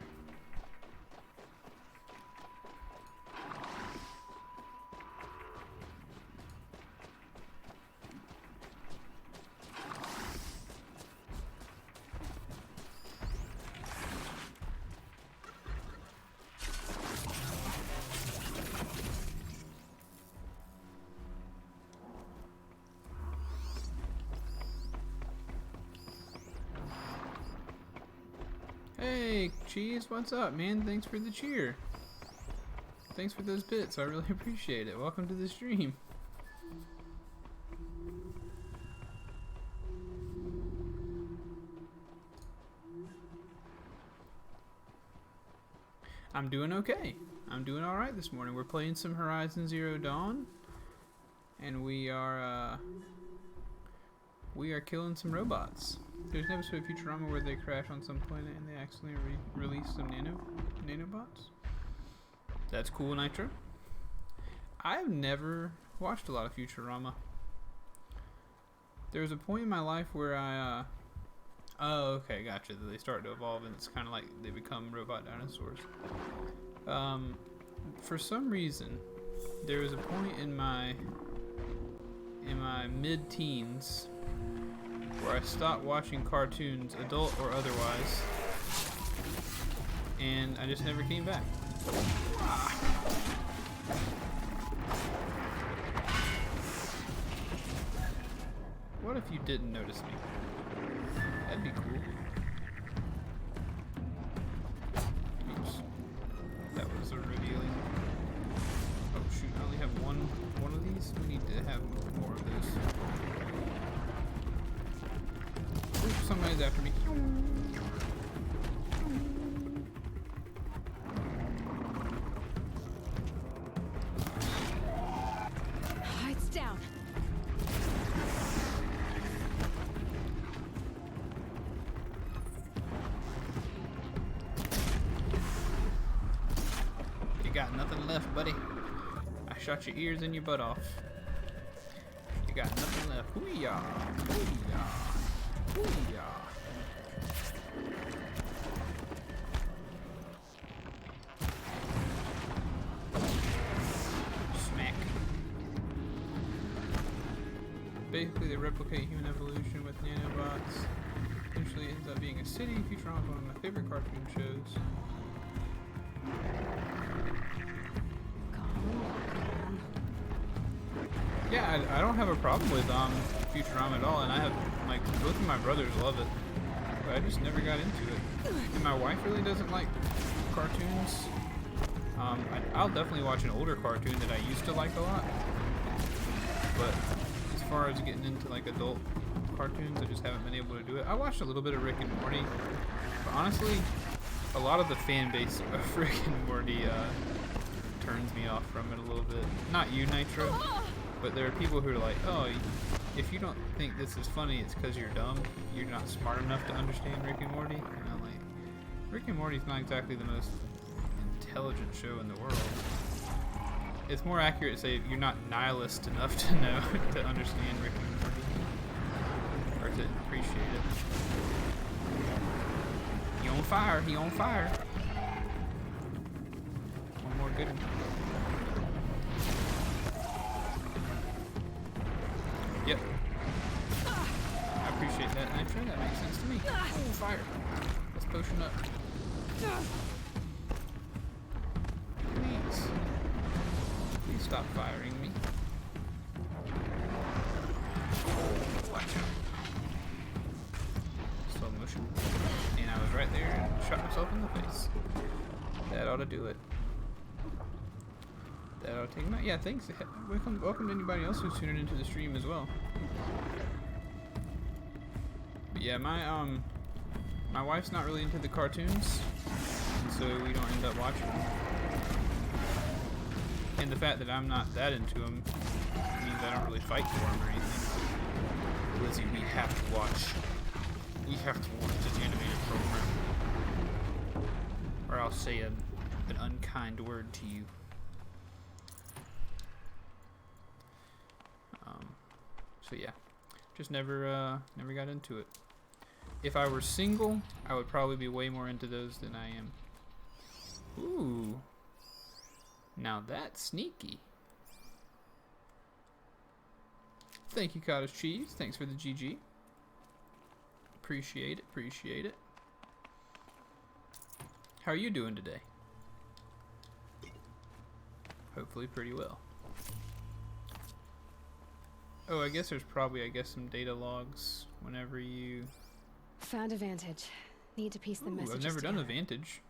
Hey, Cheese, what's up, man? Thanks for the cheer. Thanks for those bits. I really appreciate it. Welcome to the stream. I'm doing okay. I'm doing alright this morning. We're playing some Horizon Zero Dawn. And we are killing some robots. There's an episode of Futurama where they crash on some planet and they accidentally release some nanobots. That's cool, Nitro. I've never watched a lot of Futurama. There was a point in my life where I, oh, okay, gotcha. They start to evolve and it's kind of like they become robot dinosaurs. For some reason, there was a point in my mid-teens where I stopped watching cartoons, adult or otherwise, and I just never came back. What if you didn't notice me? That'd be cool. Oops. That was a revealing. Oh shoot, I only have one of these. We need to have more of those. Oops, somebody's after me. It's down. You got nothing left, buddy. I shot your ears and your butt off. You got nothing left. Hoo-yah! Hoo-yah! Hoo-yah! Smack. Basically, they replicate human evolution with nanobots. Eventually, it ends up being a city. Futurama is one of my favorite cartoon shows. Yeah, I don't have a problem with Futurama at all, and I have Like, both of my brothers love it, but I just never got into it. And my wife really doesn't like cartoons. I'll definitely watch an older cartoon that I used to like a lot. But as far as getting into like adult cartoons, I just haven't been able to do it. I watched a little bit of Rick and Morty, but honestly, a lot of the fan base of Rick and Morty turns me off from it a little bit. Not you, Nitro, but there are people who are like, oh, if you don't think this is funny, it's because you're dumb. You're not smart enough to understand Rick and Morty. And I'm like, Rick and Morty's not exactly the most intelligent show in the world. It's more accurate to say you're not nihilist enough to know to understand Rick and Morty or to appreciate it. He on fire. He on fire. One more good one. Yep. I appreciate that, Nitro. That makes sense to me. Oh, fire. Let's potion up. Please. Please stop firing me. Watch out. Slow motion. And I was right there and shot myself in the face. That ought to do it. That ought to take him out. Yeah, thanks. Welcome to anybody else who's tuning into the stream as well. But yeah, my wife's not really into the cartoons, and so we don't end up watching them. And the fact that I'm not that into them means I don't really fight for them or anything. Lizzie, we have to watch this animated program, or I'll say an unkind word to you. So yeah, just never got into it. If I were single, I would probably be way more into those than I am. Ooh. Now that's sneaky. Thank you, Cottage Cheese. Thanks for the GG. Appreciate it, appreciate it. How are you doing today? Hopefully pretty well. Oh, I guess there's probably, some data logs whenever you... Found a vantage. Need to piece the messages I've never done a together. vantage.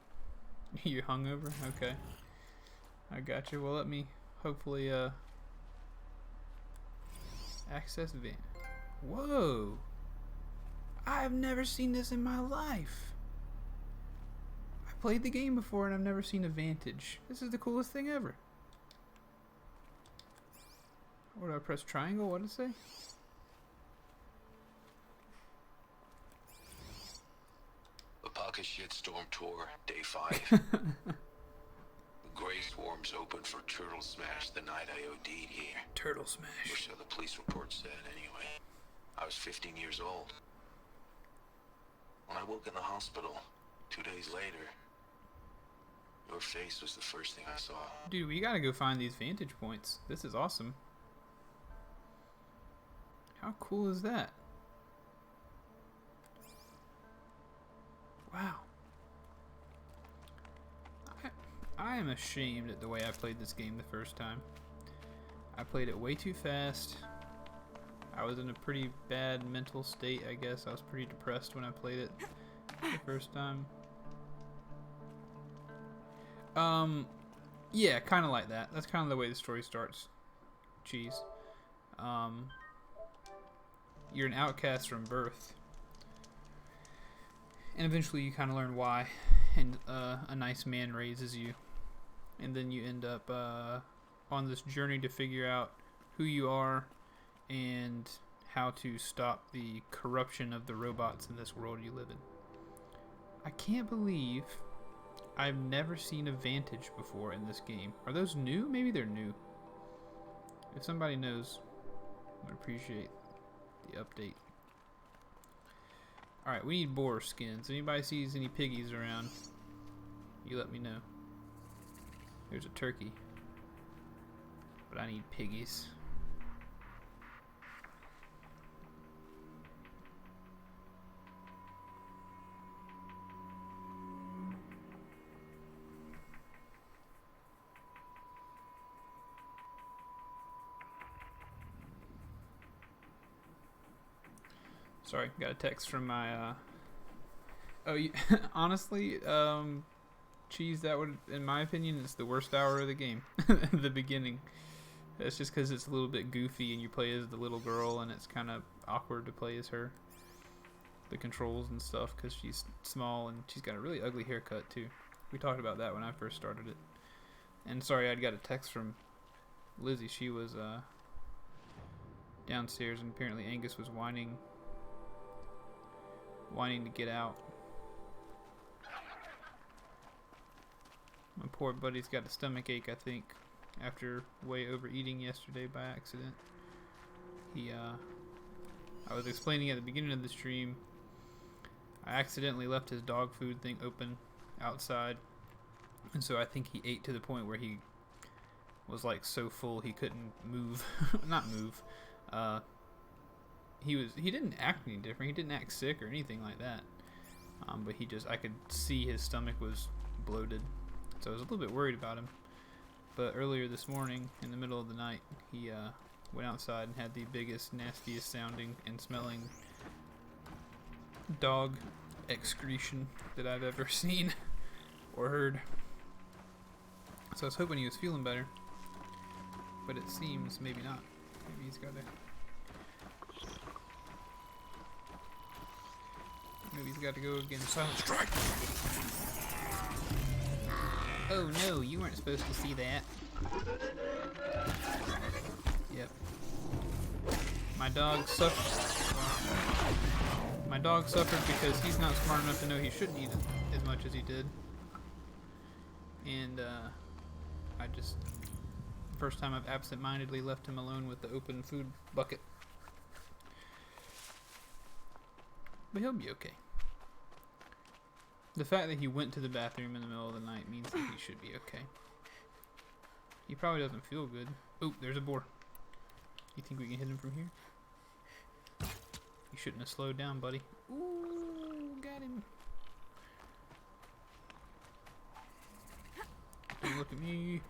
You hungover? Okay. I got you. Well, let me hopefully access van. Whoa! I've never seen this in my life. I played the game before and I've never seen a vantage. This is the coolest thing ever. What do I press? Triangle? What did it say? The Pocket Shitstorm Tour, Day 5. The Grey Swarm's open for Turtle Smash the night I OD'd here. Turtle Smash. Or so the police report said, anyway. I was 15 years old. When I woke in the hospital, 2 days later, your face was the first thing I saw. Dude, we gotta go find these vantage points. This is awesome. How cool is that? Wow. I am ashamed at the way I played this game the first time. I played it way too fast. I was in a pretty bad mental state, I guess. I was pretty depressed when I played it the first time. Yeah, kind of like that. That's kind of the way the story starts. Cheese. You're an outcast from birth. And eventually you kind of learn why. And a nice man raises you. And then you end up on this journey to figure out who you are and how to stop the corruption of the robots in this world you live in. I can't believe I've never seen a vantage before in this game. Are those new? Maybe they're new. If somebody knows, I would appreciate the update. Alright, we need boar skins. Anybody sees any piggies around, you let me know. There's a turkey. But I need piggies. Sorry, got a text from my, honestly, Cheese, that would, in my opinion, is the worst hour of the game. The beginning. It's just because it's a little bit goofy and you play as the little girl and it's kind of awkward to play as her. The controls and stuff, because she's small and she's got a really ugly haircut too. We talked about that when I first started it. And sorry, I'd got a text from Lizzie. She was downstairs and apparently Angus was whining to get out. My poor buddy's got a stomach ache, I think, after way overeating yesterday by accident. I was explaining at the beginning of the stream, I accidentally left his dog food thing open outside, and so I think he ate to the point where he was like so full he couldn't move. Not move. He didn't act any different. He didn't act sick or anything like that. But I could see his stomach was bloated, so I was a little bit worried about him. But earlier this morning, in the middle of the night, he went outside and had the biggest, nastiest sounding and smelling dog excretion that I've ever seen or heard. So I was hoping he was feeling better, but it seems maybe not. Maybe he's got to go again. Silent strike. Oh no, you weren't supposed to see that. Yep. My dog suffered because he's not smart enough to know he shouldn't eat as much as he did. And first time I've absent-mindedly left him alone with the open food bucket. But he'll be okay. The fact that he went to the bathroom in the middle of the night means that he should be okay. He probably doesn't feel good. Oh, there's a boar. You think we can hit him from here? You shouldn't have slowed down, buddy. Ooh, got him. Don't look at me.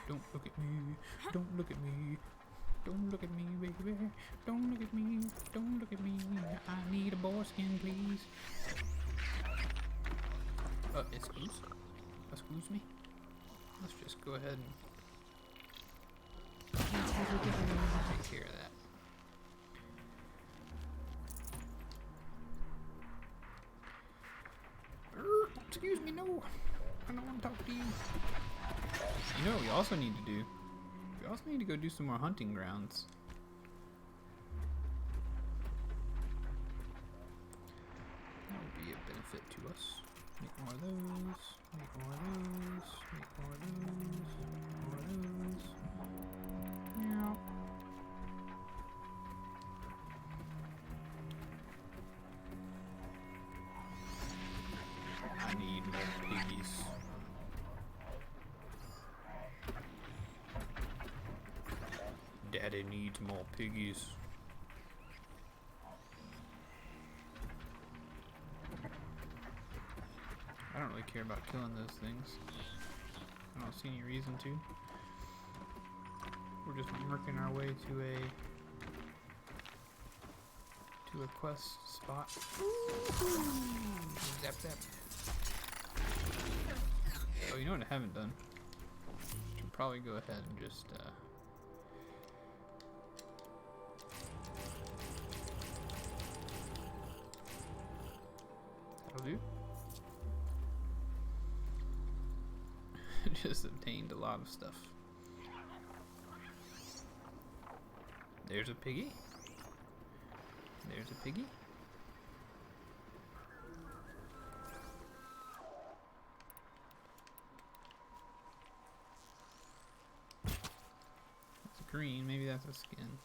Don't look at me. Don't look at me. Don't look at me, baby. Don't look at me. Don't look at me. I need a boar skin, please. Excuse me. Let's just go ahead and take care of that. Excuse me, no. I don't want to talk to you. You know what we also need to do? We also need to go do some more hunting grounds. That would be a benefit to us. Make more of those. Make more of those. Make more of those. More of those. Yeah. I need more piggies. Daddy needs more piggies. I don't really care about killing those things. I don't see any reason to. We're just working our way to a quest spot. Zap zap. Oh, you know what I haven't done? Should probably go ahead and just that'll do. Just obtained a lot of stuff. There's a piggy. There's a piggy. It's green. Maybe that's a skin.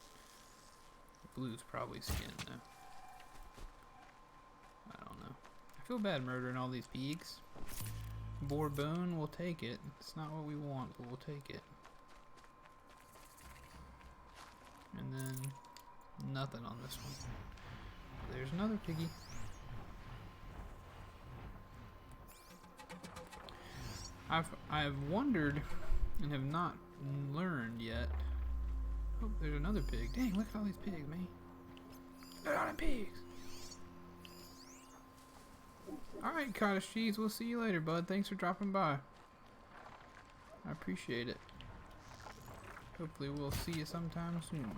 Blue's probably skin though. I don't know. I feel bad murdering all these pigs. Boar bone, we'll take it. It's not what we want, but we'll take it. And then nothing on this one. There's another piggy. I've wondered and have not learned yet. Oh, there's another pig. Dang, look at all these pigs, man. Look at all them pigs. Alright, Cottage Cheese, we'll see you later, bud. Thanks for dropping by. I appreciate it. Hopefully we'll see you sometime soon.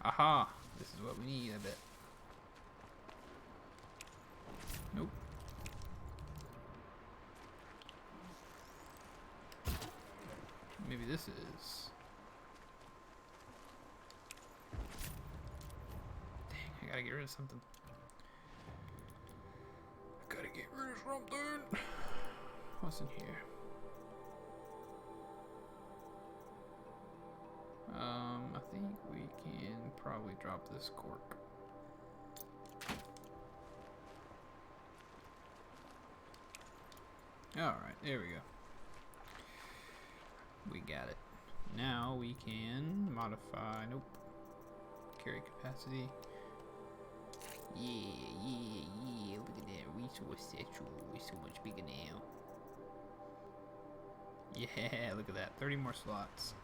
Aha! This is what we need, I bet. Nope. Maybe this is. Dang, I gotta get rid of something. I gotta get rid of something. What's in here? I think we can probably drop this cork. Alright, there we go. We got it. Now we can modify, nope. Carry capacity. Yeah, look at that. Resource satchel is so much bigger now. Yeah, look at that. 30 more slots.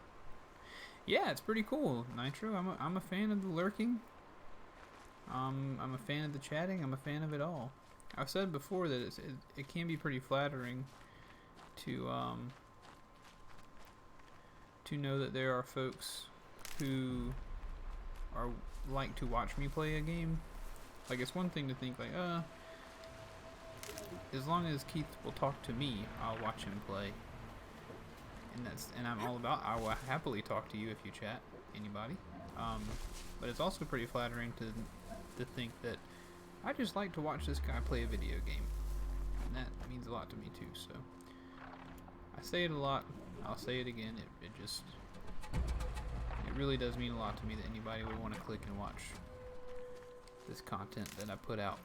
Yeah, it's pretty cool, Nitro. I'm a fan of the lurking. I'm a fan of the chatting. I'm a fan of it all. I've said before that it can be pretty flattering to know that there are folks who are like to watch me play a game. Like, it's one thing to think like, as long as Keith will talk to me, I'll watch him play. And I'm all about, I will happily talk to you if you chat, anybody. But it's also pretty flattering to think that I just like to watch this guy play a video game. And that means a lot to me too, so. I say it a lot, I'll say it again, it really does mean a lot to me that anybody would want to click and watch this content that I put out.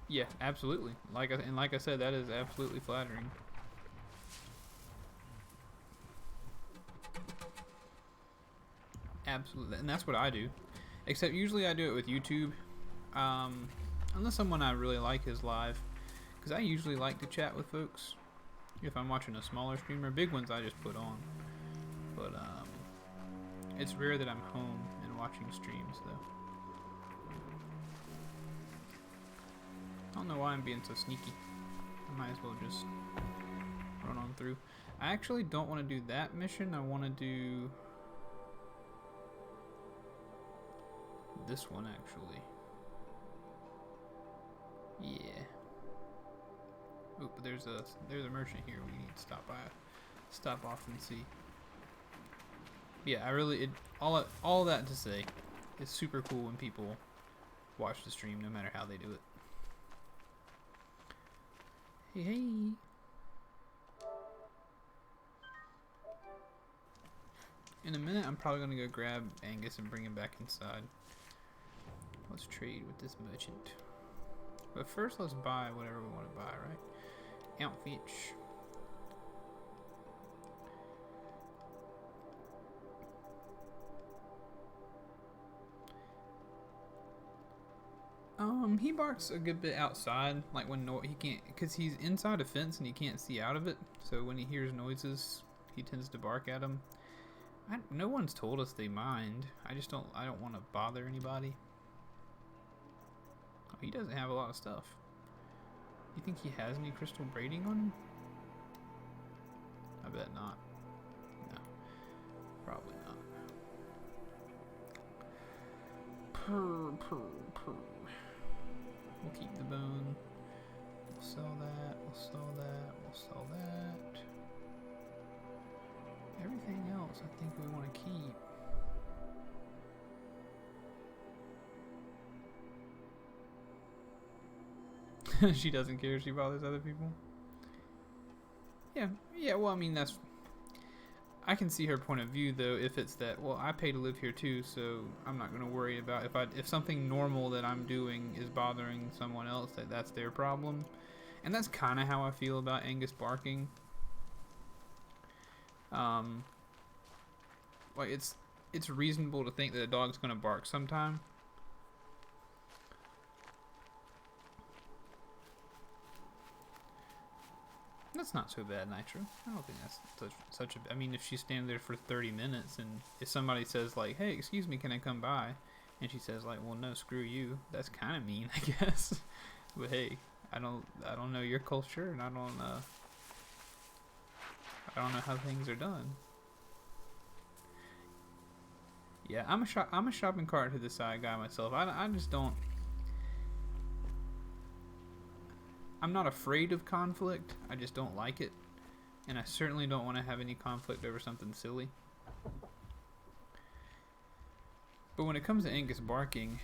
Yeah, absolutely. Like I said, that is absolutely flattering. Absolutely, and that's what I do. Except usually I do it with YouTube, unless someone I really like is live, because I usually like to chat with folks. If I'm watching a smaller streamer, big ones I just put on. But it's rare that I'm home and watching streams though. I don't know why I'm being so sneaky. I might as well just run on through. I actually don't want to do that mission. I want to do this one actually. Yeah. Oh, but there's a merchant here we need to stop off and see. Yeah, all that to say, it's super cool when people watch the stream, no matter how they do it. Hey, hey. In a minute, I'm probably gonna go grab Angus and bring him back inside. Let's trade with this merchant. But first, let's buy whatever we want to buy, right? Outfits. He barks a good bit outside, like when he can't, because he's inside a fence and he can't see out of it. So when he hears noises, he tends to bark at them. No one's told us they mind. I don't want to bother anybody. Oh, he doesn't have a lot of stuff. You think he has any crystal braiding on him? I bet not. No, probably not. Purr, purr, purr. We'll keep the bone. We'll sell that. We'll sell that. We'll sell that. Everything else I think we want to keep. She doesn't care if she bothers other people. Yeah, well, I mean, I can see her point of view, though, if it's that, well, I pay to live here, too, so I'm not going to worry about if something normal that I'm doing is bothering someone else, that's their problem. And that's kind of how I feel about Angus barking. Like, it's reasonable to think that a dog's going to bark sometime. That's not so bad, Nitro. I don't think that's such a... I mean, if she's standing there for 30 minutes and if somebody says, like, hey, excuse me, can I come by? And she says like, well, no, screw you. That's kind of mean, I guess. But hey, I don't know your culture, and I don't know how things are done. Yeah, I'm a shopping cart to the side guy myself. I just don't. I'm not afraid of conflict. I just don't like it, and I certainly don't want to have any conflict over something silly. But when it comes to Angus barking,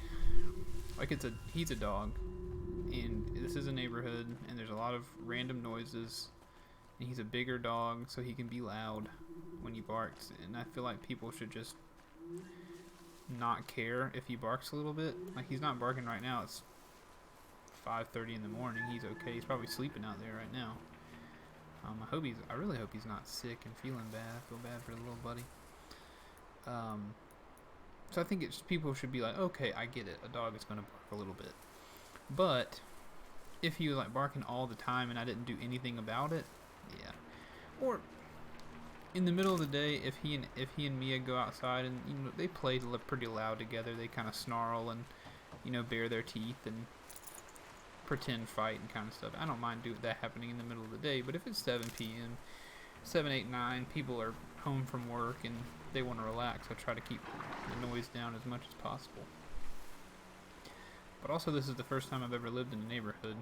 like he's a dog, and this is a neighborhood, and there's a lot of random noises, and he's a bigger dog, so he can be loud when he barks, and I feel like people should just not care if he barks a little bit. Like, he's not barking right now. It's 5:30 in the morning. He's okay. He's probably sleeping out there right now. I really hope he's not sick and feeling bad. I feel bad for the little buddy. So I think people should be like, okay, I get it. A dog is going to bark a little bit. But if he was like barking all the time and I didn't do anything about it, yeah. Or in the middle of the day, if he and Mia go outside and they play pretty loud together, they kind of snarl and bare their teeth and pretend fight and kind of stuff. I don't mind that happening in the middle of the day. But if it's 7 p.m., 7, 8, 9, people are home from work and they want to relax, I try to keep the noise down as much as possible. But also, this is the first time I've ever lived in a neighborhood,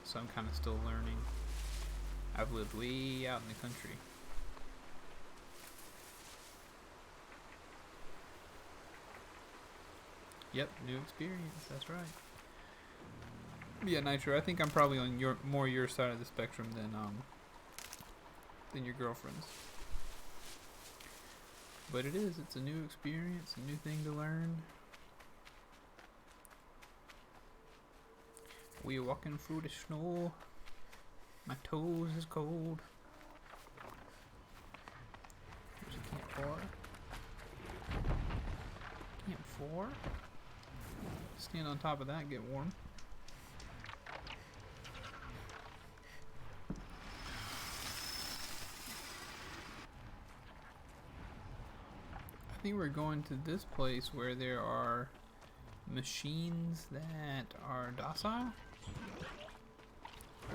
so I'm kind of still learning. I've lived way out in the country. Yep, new experience, that's right. Yeah, Nitro, I think I'm probably on your side of the spectrum than your girlfriend's. But it's a new experience, a new thing to learn. We are walking through the snow. My toes is cold. There's a campfire. Campfire. Stand on top of that, get warm. I think we're going to this place where there are machines that are docile. Ooh.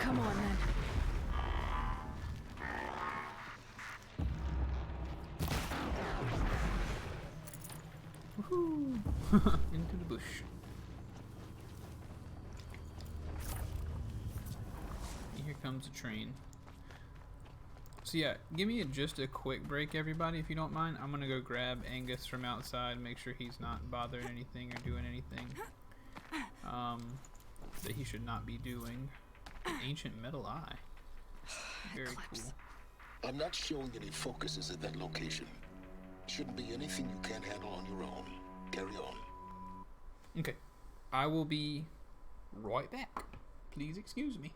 Come on, then. Woohoo! Into the bush. Here comes a train. So yeah, give me just a quick break, everybody, if you don't mind. I'm gonna go grab Angus from outside, make sure he's not bothering anything or doing anything that he should not be doing. An ancient metal eye. Very cool. I'm not showing any focuses at that location. Shouldn't be anything you can't handle on your own. Carry on. Okay. I will be right back. Please excuse me.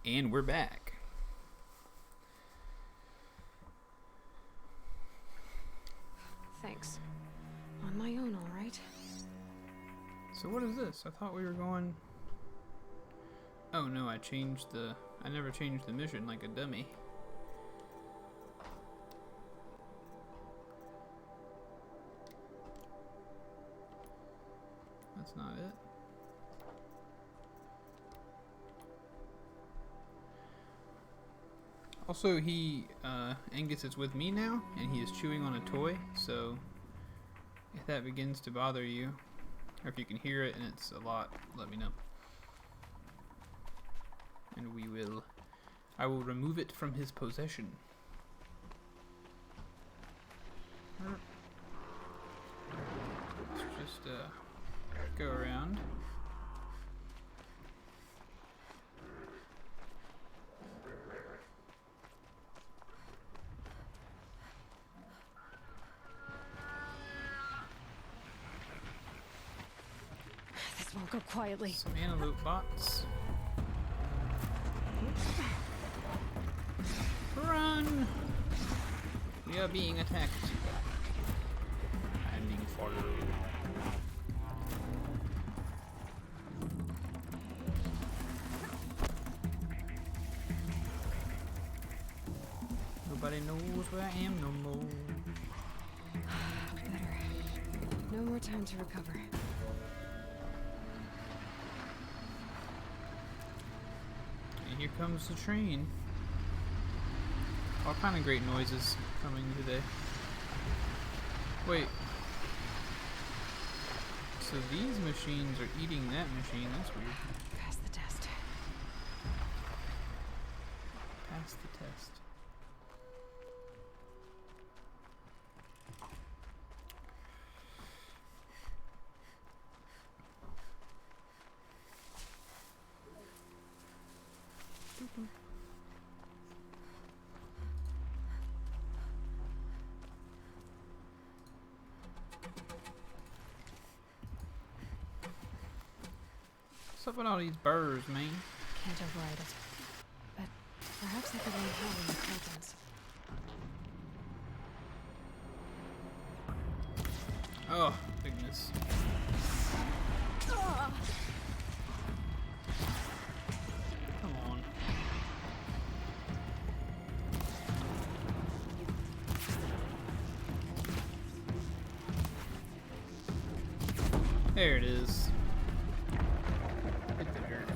And we're back. Thanks. On my own, all right. So what is this? I thought we were going... Oh no, I never changed the mission like a dummy. That's not it. Also, Angus is with me now, and he is chewing on a toy, so if that begins to bother you, or if you can hear it and it's a lot, let me know. And I will remove it from his possession. Let's just go around. This won't go quietly. Some antelope bots. Run! We are being attacked. I'm being followed. Nobody knows where I am no more. Better. No more time to recover. And here comes the train. All kind of great noises coming today. Wait. So these machines are eating that machine. That's weird. Pass the test. Pass the test. What's up with all these birds, man? Can't override it. But perhaps I could learn how in the contents. Oh, goodness. Come on. There it is. Hit the dirt.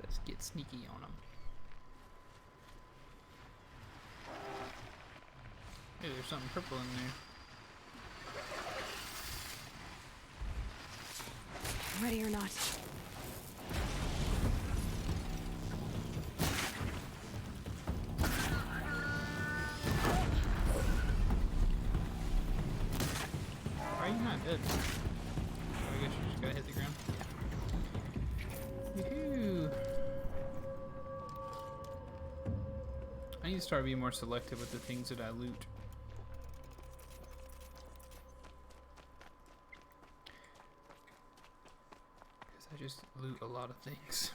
Let's get sneaky on them. Hey, there's something purple in there. Ready or not. Why are you not dead? Oh, I guess you just gotta hit the ground. Woohoo! I need to start being more selective with the things that I loot. Because I just loot a lot of things.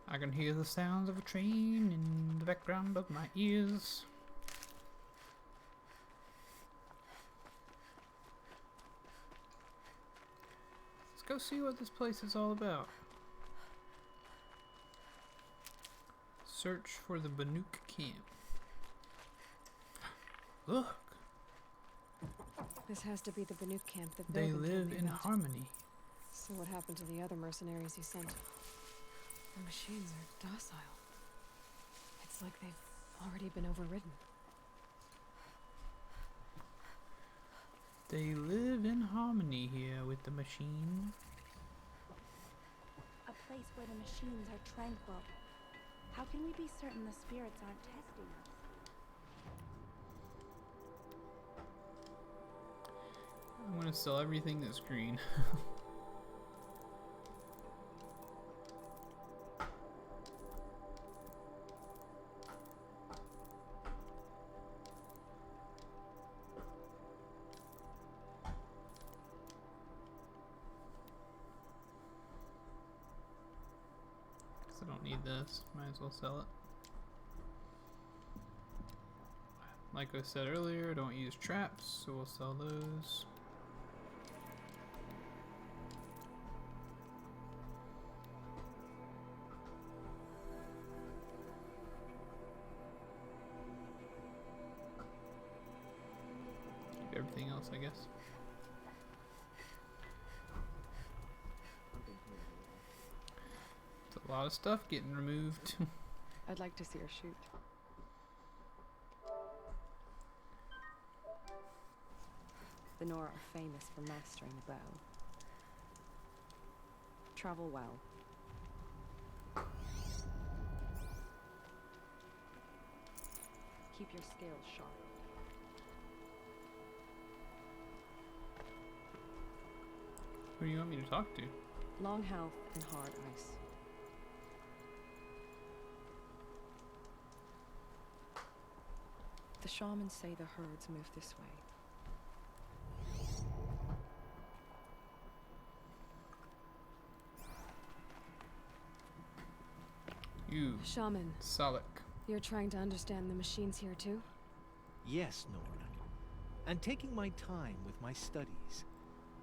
I can hear the sounds of a train in the background of my ears. Let's go see what this place is all about. Search for the Banuk camp. Look! This has to be the Banuk camp that They Bill told live me in about. harmony. So what happened to the other mercenaries you sent? The machines are docile. It's like they've already been overridden. They live in harmony here with the machine. A place where the machines are tranquil. How can we be certain the spirits aren't testing us? I'm gonna sell everything that's green. I don't need this. Might as well sell it. Like I said earlier, I don't use traps, so we'll sell those. Keep everything else, I guess. It's a lot of stuff getting removed. I'd like to see her shoot. The Nora are famous for mastering the bow. Travel well. Keep your scales sharp. Who do you want me to talk to? Long health and hard ice. The shamans say the herds move this way. You. Shaman. Salak. You're trying to understand the machines here too? Yes, Nora. And taking my time with my studies.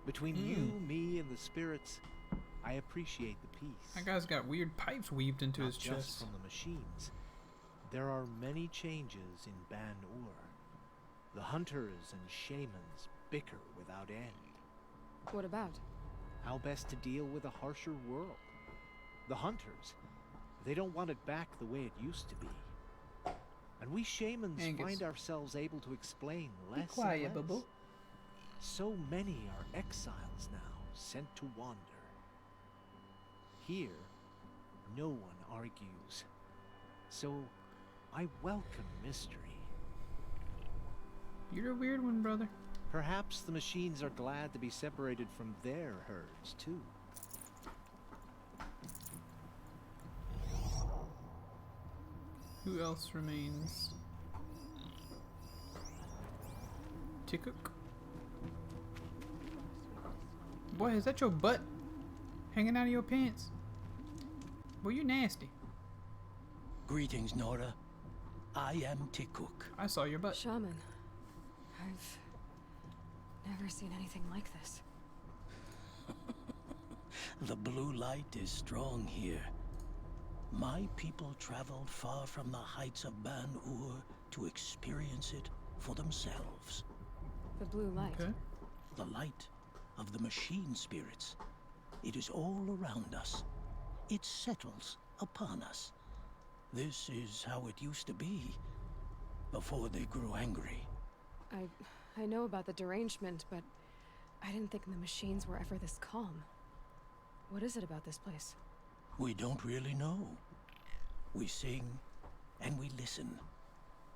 Between you, me, and the spirits, I appreciate the peace. That guy's got weird pipes weaved into his Not just chest. from the machines. There are many changes in Ban-Ur. The hunters and shamans bicker without end. What about? How best to deal with a harsher world. The hunters, they don't want it back the way it used to be. And we shamans Angus. find ourselves able to explain Be less quiet, and less. Bubble. So many are exiles now, sent to wander. Here, no one argues. So, I welcome mystery. You're a weird one, brother. Perhaps the machines are glad to be separated from their herds, too. Who else remains? Tikuk? Boy, is that your butt hanging out of your pants? Boy, you nasty. Greetings, Nora. I am Tikuk. I saw your butt. Shaman. I've never seen anything like this. The blue light is strong here. My people traveled far from the heights of Ban-Ur to experience it for themselves. The blue light. Okay. The light of the machine spirits. It is all around us. It settles upon us. This is how it used to be, before they grew angry. I know about the derangement, but I didn't think the machines were ever this calm. What is it about this place? We don't really know. We sing and we listen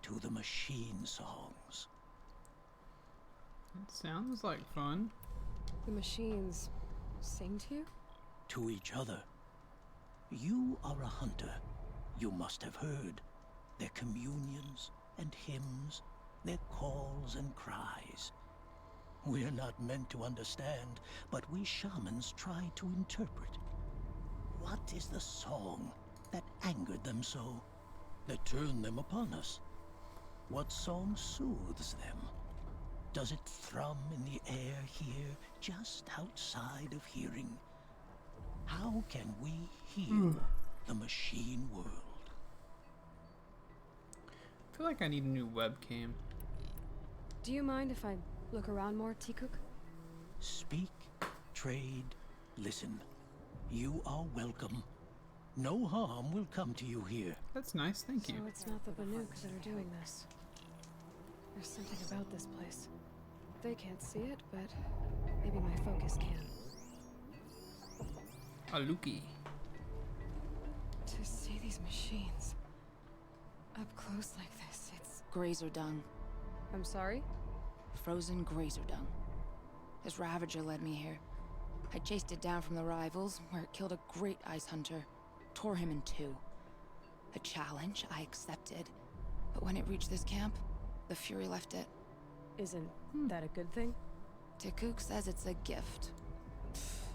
to the machine songs. It sounds like fun. The machines sing to you? To each other. You are a hunter. You must have heard their communions and hymns, their calls and cries. We're not meant to understand, but we shamans try to interpret. What is the song that angered them so, that turned them upon us? What song soothes them? Does it thrum in the air here, just outside of hearing? How can we heal the machine world? I feel like I need a new webcam. Do you mind if I look around more, Tikuk? Speak, trade, listen. You are welcome. No harm will come to you here. That's nice, thank you. So it's not the Banuk that are doing this. There's something about this place. They can't see it, but maybe my focus can. Aluki. To see these machines up close like this, it's... Grazer dung. I'm sorry? Frozen grazer dung. This Ravager led me here. I chased it down from the rivals, where it killed a great ice hunter. Tore him in two. A challenge I accepted. But when it reached this camp, the Fury left it. Isn't that a good thing? Tikuk says it's a gift. Pfft.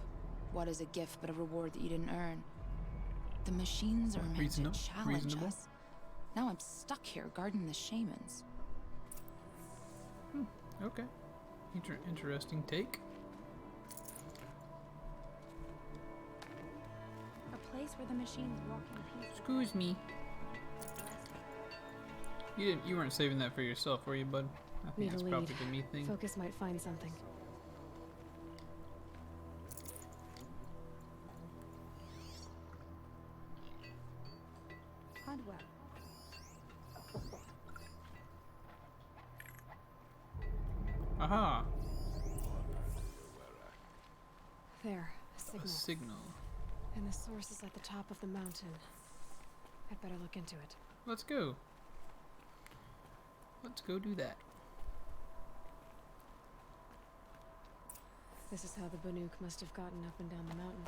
What is a gift but a reward that you didn't earn? The machines are meant to challenge Reasonable. us. Now I'm stuck here guarding the shamans. Okay. Interesting take. A place where the machines walk in peace. Excuse me. You weren't saving that for yourself, were you, bud? I think Need a that's lead. probably the me thing. Focus might find something. Hardware. Aha! There, a signal. A signal. And the source is at the top of the mountain. I'd better look into it. Let's go. Let's go do that. This is how the Banuk must have gotten up and down the mountain.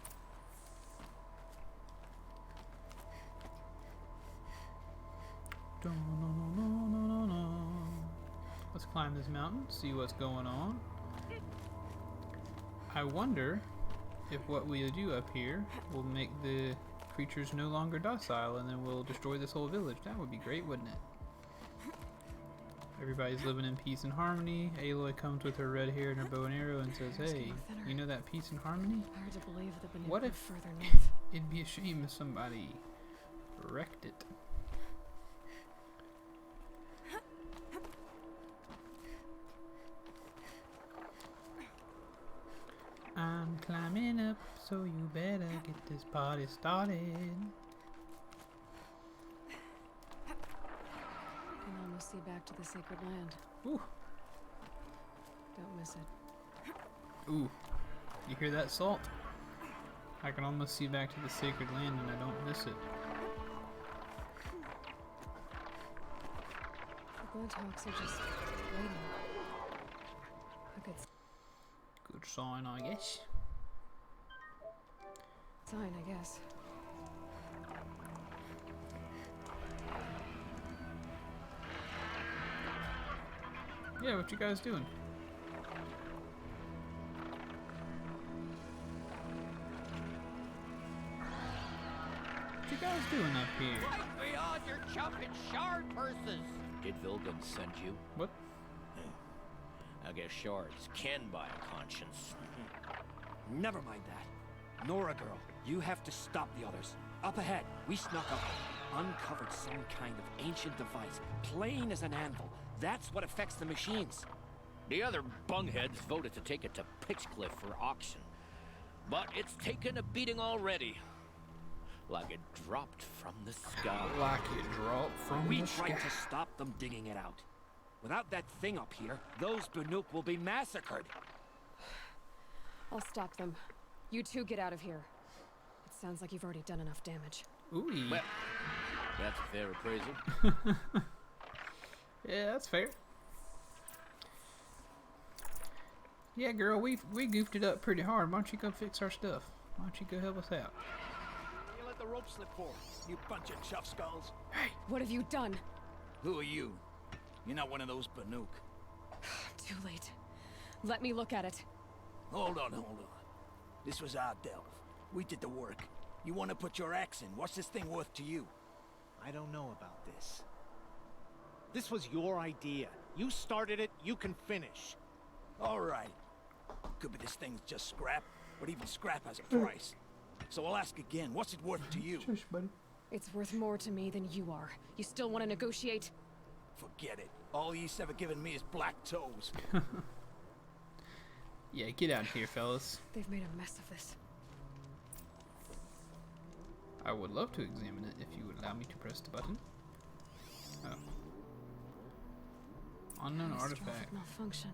Let's climb this mountain, see what's going on. I wonder if what we do up here will make the creatures no longer docile and then we'll destroy this whole village. That would be great, wouldn't it? Everybody's living in peace and harmony. Aloy comes with her red hair and her bow and arrow and says, hey, you know that peace and harmony? Hard to believe the Banuk What were if further north? it'd be a shame if somebody wrecked it? I'm climbing up, so you better get this party started. Can almost see back to the sacred land. Ooh. Don't miss it. Ooh. You hear that, Salt? I can almost see back to the sacred land and I don't miss it. The Glinthawks are just waiting. A good Good sign, I guess. sign, I guess. Yeah, what you guys doing? What you guys doing up here? We all your chopping shard purses. Did Vilgun send you? What? I guess shards can buy a conscience. Never mind that. Nora girl, you have to stop the others. Up ahead, we snuck up, uncovered some kind of ancient device, plain as an anvil. That's what affects the machines. The other bungheads voted to take it to Pitchcliff for auction. But it's taken a beating already. Like it dropped from the sky. Like it dropped from We the sky. tried to stop them digging it out. Without that thing up here, those Banuk will be massacred. I'll stop them. You two get out of here. It sounds like you've already done enough damage. Ooh. Well, that's a fair appraisal. Yeah, that's fair. Yeah, girl, we goofed it up pretty hard. Why don't you go fix our stuff? Why don't you go help us out? You let the rope slip for, you bunch of chuff skulls. Hey, what have you done? Who are you? You're not one of those Banuk. Too late. Let me look at it. Hold on. This was our delve. We did the work. You want to put your axe in? What's this thing worth to you? I don't know about this. This was your idea. You started it, you can finish. All right. Could be this thing's just scrap, but even scrap has a price. So I'll ask again, what's it worth to you? Shush, buddy. It's worth more to me than you are. You still want to negotiate? Forget it. All you've ever given me is black toes. Yeah, get out of here, fellas. They've made a mess of this. I would love to examine it if you would allow me to press the button. Oh. Unknown Catastrophic artifact. malfunction.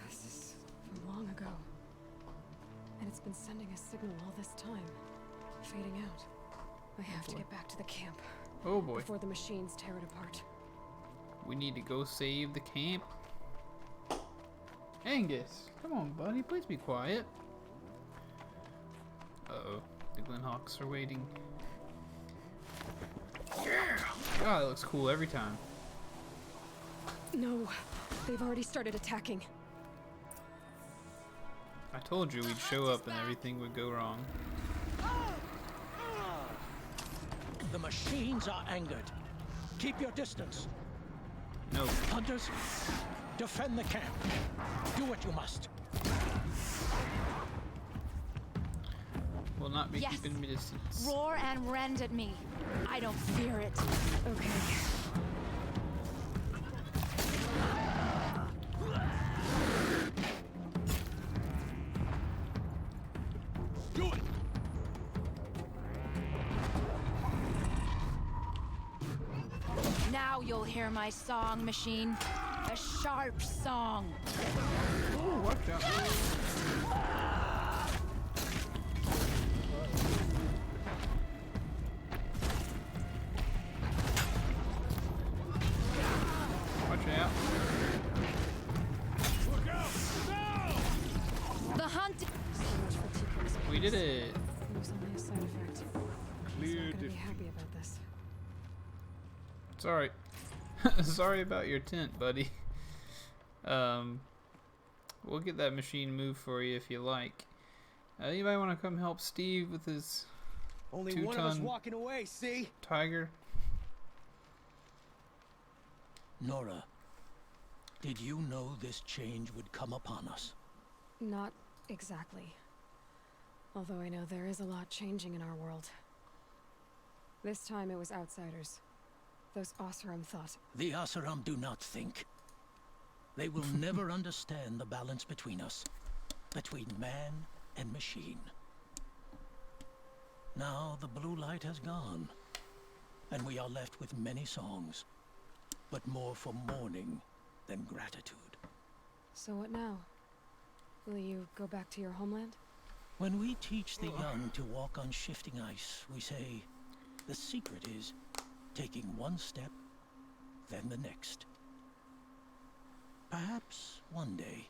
This is from long ago. And it's been sending a signal all this time. Fading out. I have to get back to the camp. Oh boy. Before the machines tear it apart. We need to go save the camp. Angus, come on, buddy. Please be quiet. Uh-oh. The Glenhawks are waiting. Yeah! God, it looks cool every time. No, they've already started attacking. I told you we'd show up and everything would go wrong. machines are angered. Keep your distance. No. Hunters, defend the camp. Do what you must. Will not be Yes. keeping me distance. Roar and rend at me. I don't fear it. Okay. Do it! Now you'll hear my song, machine. A sharp song. Ooh, watch out. Watch out. Look out! No! The hunt. So much for Tico's We did place. it. It was only a side effect. He's not gonna be happy about this. Sorry. Sorry about your tent, buddy. We'll get that machine moved for you if you like. Anybody want to come help Steve with his Only one of us 2-ton walking away, see? tiger? Nora, did you know this change would come upon us? Not exactly. Although I know there is a lot changing in our world. This time it was outsiders. Those Oseram thought. The Oseram do not think. They will never understand the balance between us, between man and machine. Now the blue light has gone, and we are left with many songs, but more for mourning than gratitude. So what now? Will you go back to your homeland? When we teach the young to walk on shifting ice, we say, the secret is taking one step, then the next. Perhaps one day,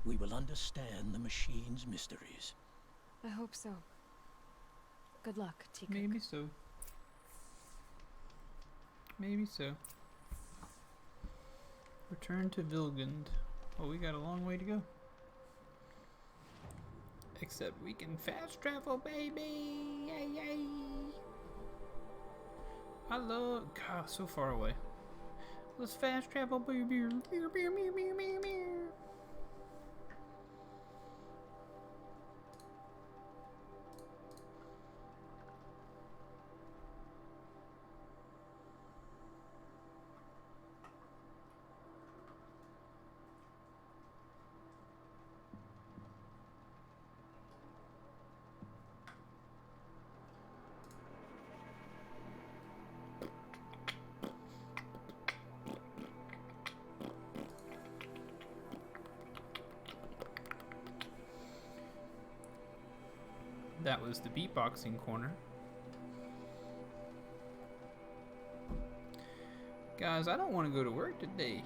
we will understand the machine's mysteries. I hope so. Good luck, Tico. Maybe so. Maybe so. Return to Vilgund. Oh, we got a long way to go. Except we can fast travel, baby! Yay, yay! I love... God, so far away. Let's fast travel, baby! That was the beatboxing corner. Guys, I don't want to go to work today.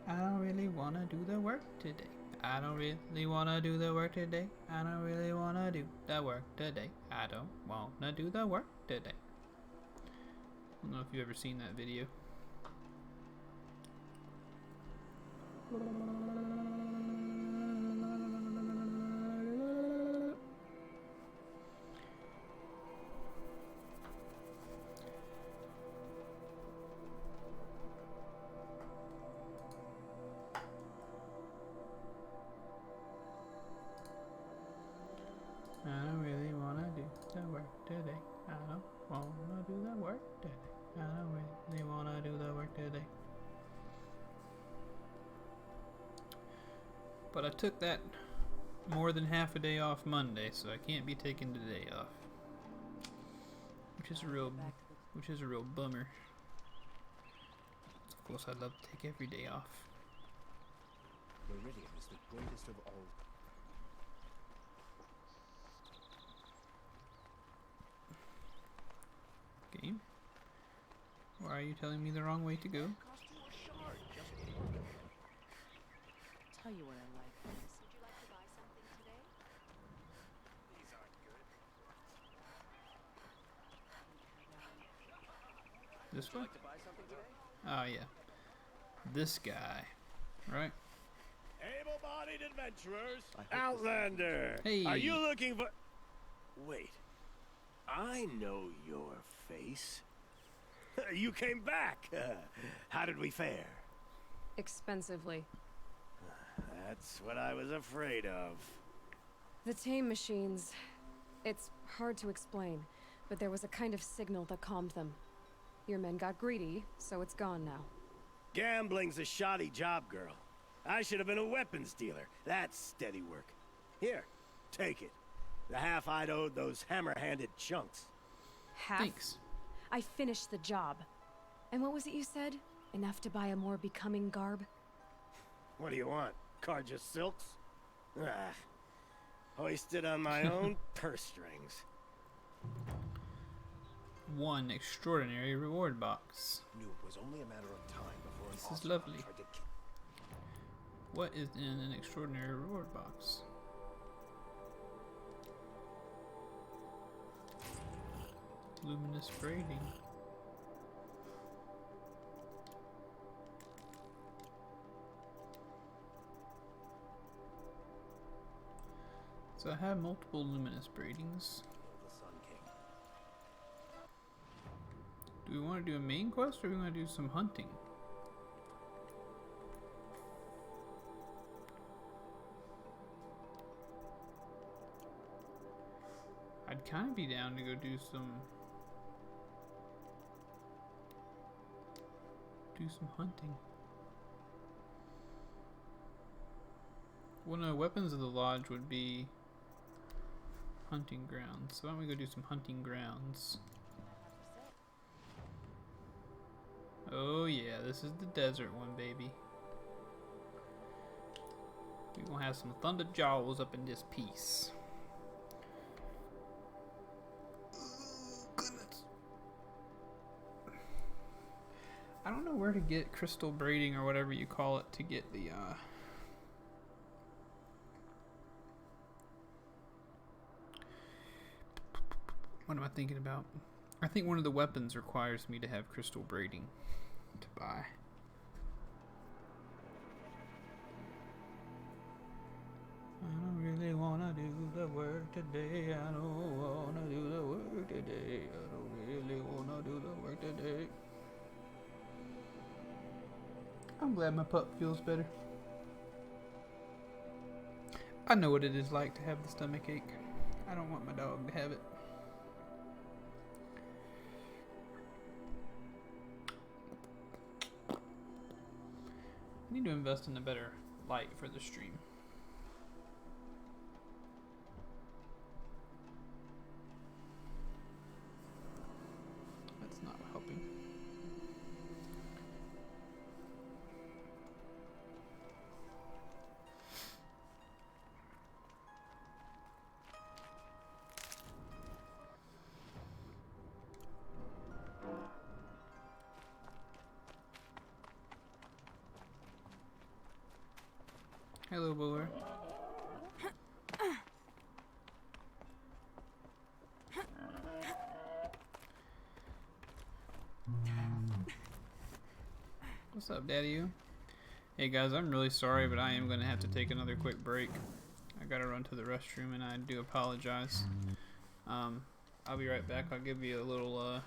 I don't really want to do the work today. I don't really want to do the work today. I don't really want to do the work today. I don't want to do the work today. I don't know if you've ever seen that video. I don't really wanna do the work today. I don't wanna do the work today. I don't really wanna do the work today. But I took that more than half a day off Monday, so I can't be taking the day off. Which is a real bummer. Of course I'd love to take every day off. Meridian is the greatest of all. Game? Why are you telling me the wrong way to go? Tell you what I like. Would you like to buy something today? These aren't good. This way? Like to buy something today? Oh yeah. This guy. Right? Able-bodied adventurers. Outlander! Hey. Are you looking for... Wait. I know your face. You came back. How did we fare? Expensively. That's what I was afraid of. The tame machines. It's hard to explain, but there was a kind of signal that calmed them. Your men got greedy, so it's gone now. Gambling's a shoddy job, girl. I should have been a weapons dealer. That's steady work. Here, take it. The half I'd owed those hammer-handed chunks. Half? Thanks. I finished the job. And what was it you said? Enough to buy a more becoming garb? What do you want? Carja silks? Ah, hoisted on my own purse strings. One extraordinary reward box. Knew it was only a matter of time before This is lovely. What is in an extraordinary reward box? Luminous braiding. So I have multiple luminous braidings. Do we want to do a main quest or do we want to do some hunting? I'd kind of be down to go do some hunting. One of the weapons of the lodge would be hunting grounds. So why don't we go do some hunting grounds? Oh yeah, this is the desert one, baby. We gonna have some thunder jaws up in this piece. Goodness. I don't know where to get crystal braiding or whatever you call it to get the what am I thinking about? I think one of the weapons requires me to have crystal braiding to buy. I don't really wanna do the work today. I don't wanna do the work today. I don't really wanna do the work today. I'm glad my pup feels better. I know what it is like to have the stomach ache. I don't want my dog to have it. I need to invest in a better light for the stream. That's not helping. Hello, boy. What's up, Daddy? Hey guys, I'm really sorry, but I am going to have to take another quick break. I gotta run to the restroom, and I do apologize. I'll be right back. I'll give you a little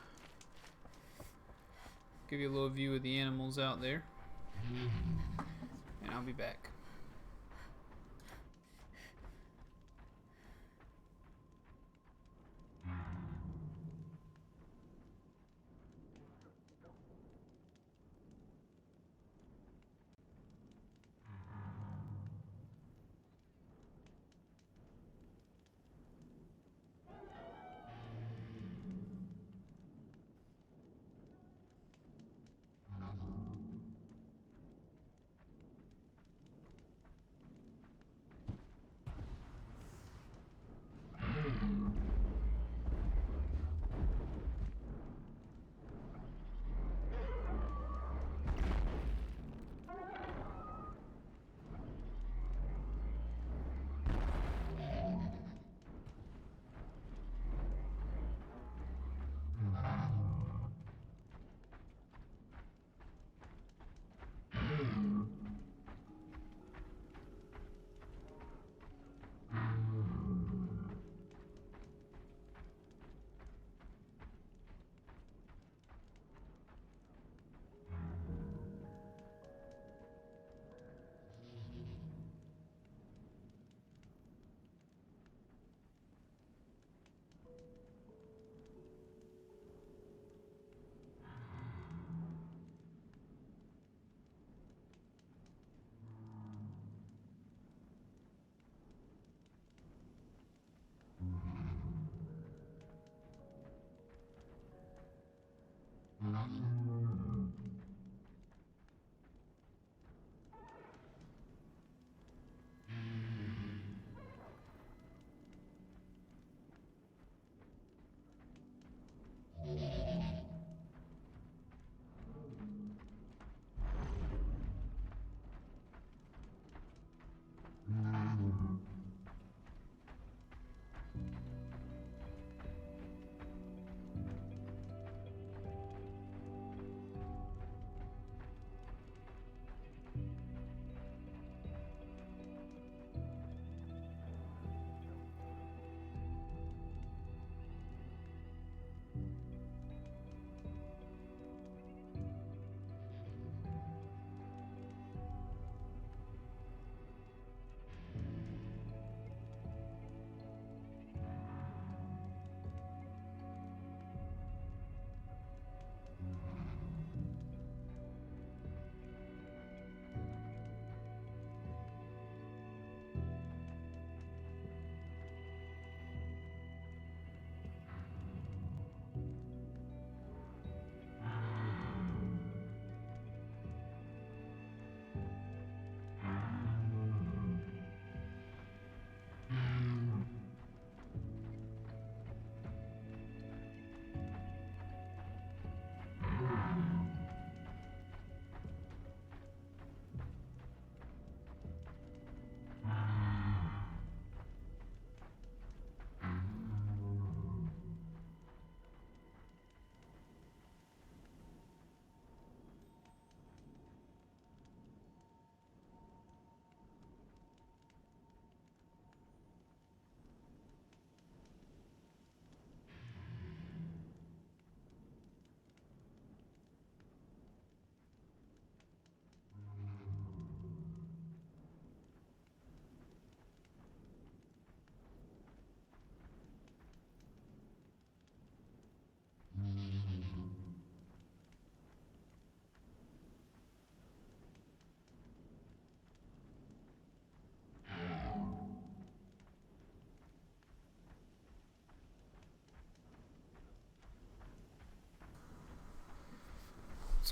view of the animals out there, and I'll be back.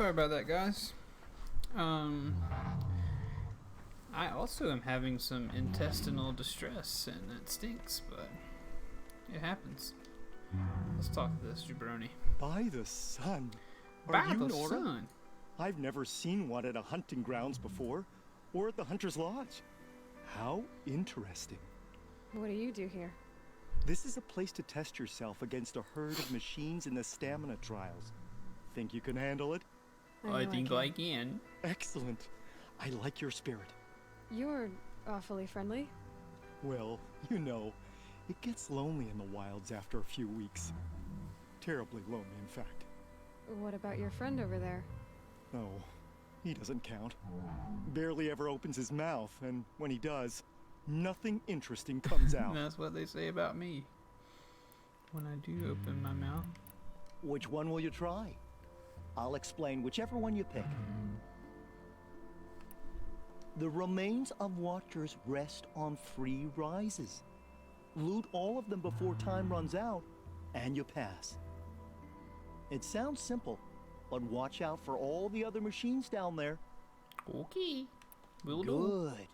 sorry about that, guys. I also am having some intestinal distress, and it stinks, but it happens. Let's talk to this jabroni. By the sun. By Are you the Nora? sun? I've never seen one at a hunting grounds before, or at the Hunter's Lodge. How interesting. What do you do here? This is a place to test yourself against a herd of machines in the stamina trials. Think you can handle it? I think I can. Excellent. I like your spirit. You're awfully friendly. Well, you know, it gets lonely in the wilds after a few weeks. Terribly lonely, in fact. What about your friend over there? Oh, he doesn't count. Barely ever opens his mouth, and when he does, nothing interesting comes out. That's what they say about me when I do open my mouth. Which one will you try? I'll explain whichever one you pick. The remains of Watchers rest on 3 rises. Loot all of them before time runs out, and you pass. It sounds simple, but watch out for all the other machines down there. Okay. Will do. Good.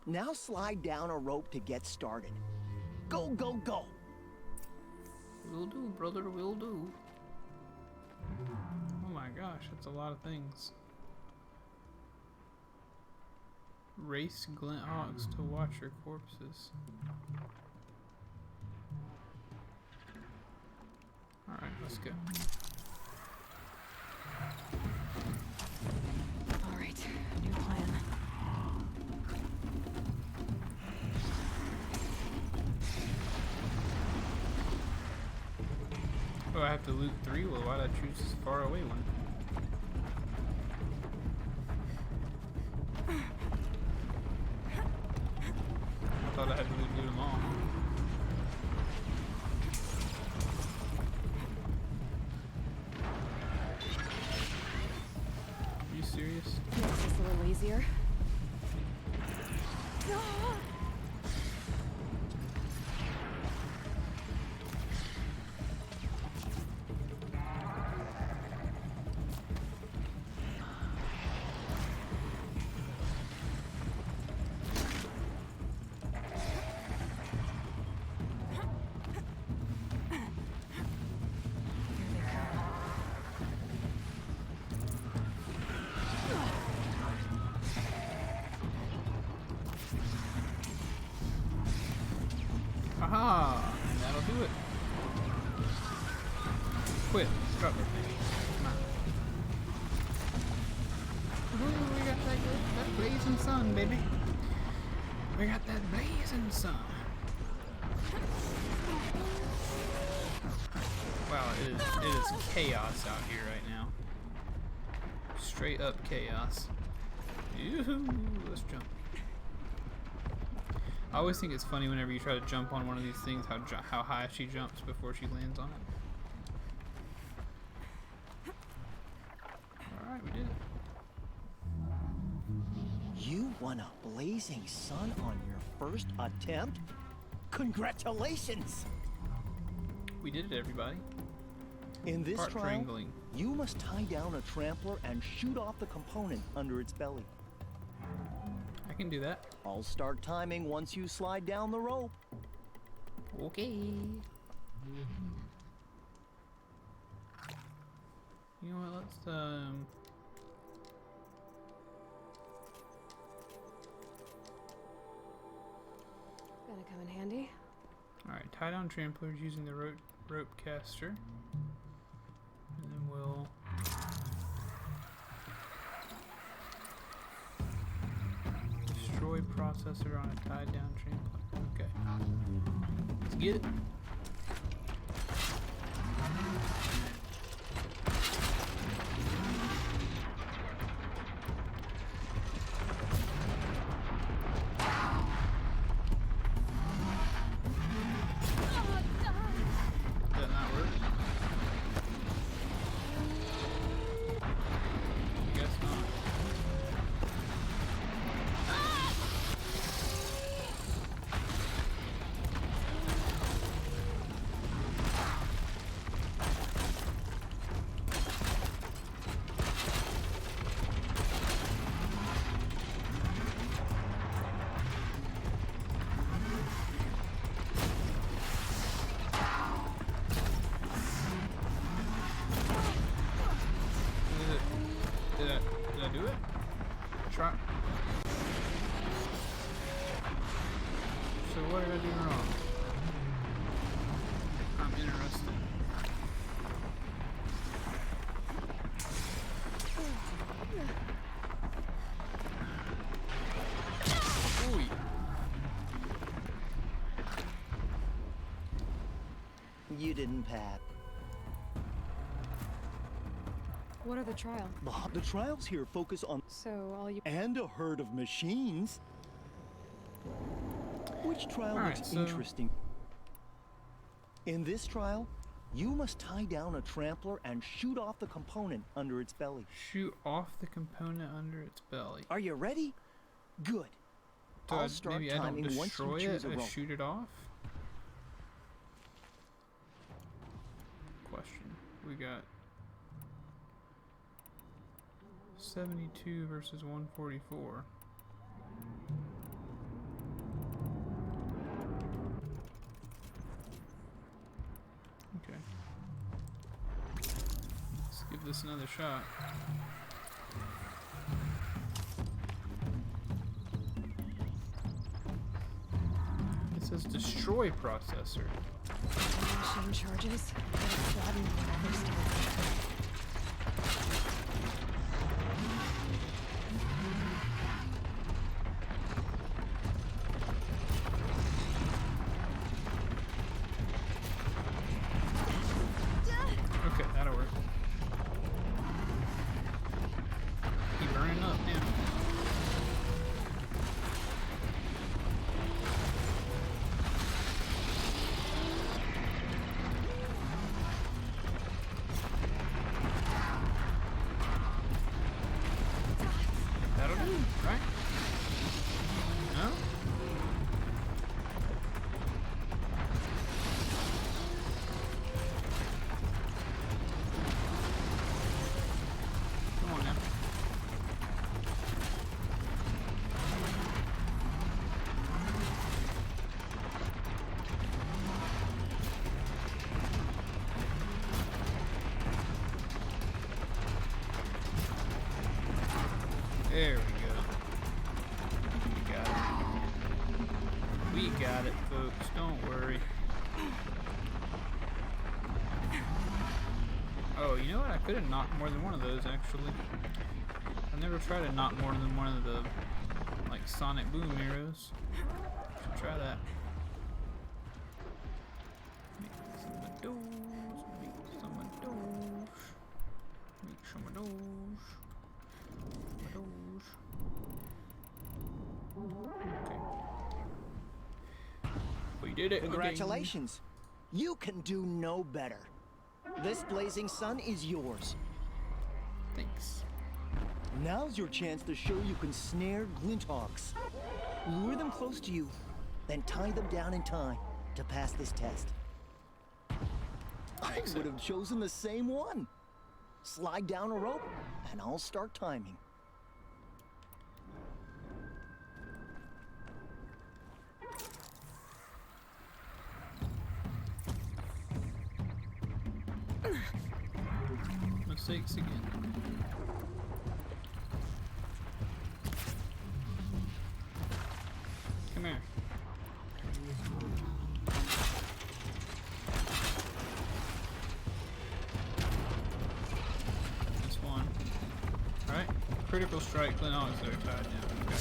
Now slide down a rope to get started. Go, go, go! Will do, brother, will do. Oh my gosh, that's a lot of things. Race glint hawks to watch your corpses. Alright, let's go. Alright, new plan. Oh, I have to loot 3? Well, why'd I choose this far away one? I thought I had to loot them all. Are you serious? Makes this a little easier. Aha! And that'll do it. Quit. Drop it. Come on. Ooh, we got that blazing sun, baby. We got that blazing sun. Wow, it is chaos out here right now. Straight up chaos. Yoo-hoo! Let's jump. I always think it's funny whenever you try to jump on one of these things, how high she jumps before she lands on it. Alright, we did it. You won a blazing sun on your first attempt? Congratulations! We did it, everybody. In this Part trial, triangling. you must tie down a trampler and shoot off the component under its belly. I can do that. I'll start timing once you slide down the rope. Okay. You know what, let's Gonna come in handy. Alright, tie down tramplers using the rope caster. And then we'll destroy processor on a tied down trampler. Okay. Let's get it. Did that not work? I guess not. try. So what did I do wrong? I'm interested. Ooh. You didn't, Pat. What are the trials? The trials here focus on... So all you... And a herd of machines. Which trial looks interesting? In this trial, you must tie down a trampler and shoot off the component under its belly. Shoot off the component under its belly. Are you ready? Good. So I'll start maybe I don't timing once destroy you choose it, a I rope. shoot it off? Question. We got 72 versus 144. Okay. Let's give this another shot. It says destroy processor. Machine charges. Flatten whatever started. Okay, that'll work. Keep burning up now. That'll do, right? No? Come on now. There we go. We got it. We got it, folks. Don't worry. Oh, you know what? I could have knocked more than one of those, actually. I never tried to knock more than one of the, like, sonic boom arrows. Should try that. Make some of those. Make some of those. Make some of those. Okay. We did it. Congratulations. You can do no better. This blazing sun is yours. Thanks. Now's your chance to show you can snare Glinthawks. Lure them close to you, then tie them down in time to pass this test. I would have chosen the same one. Slide down a rope, and I'll start timing. Mistakes again. Come here. That's one. Alright. Critical strike, Clint. Oh, they're tied down. Okay.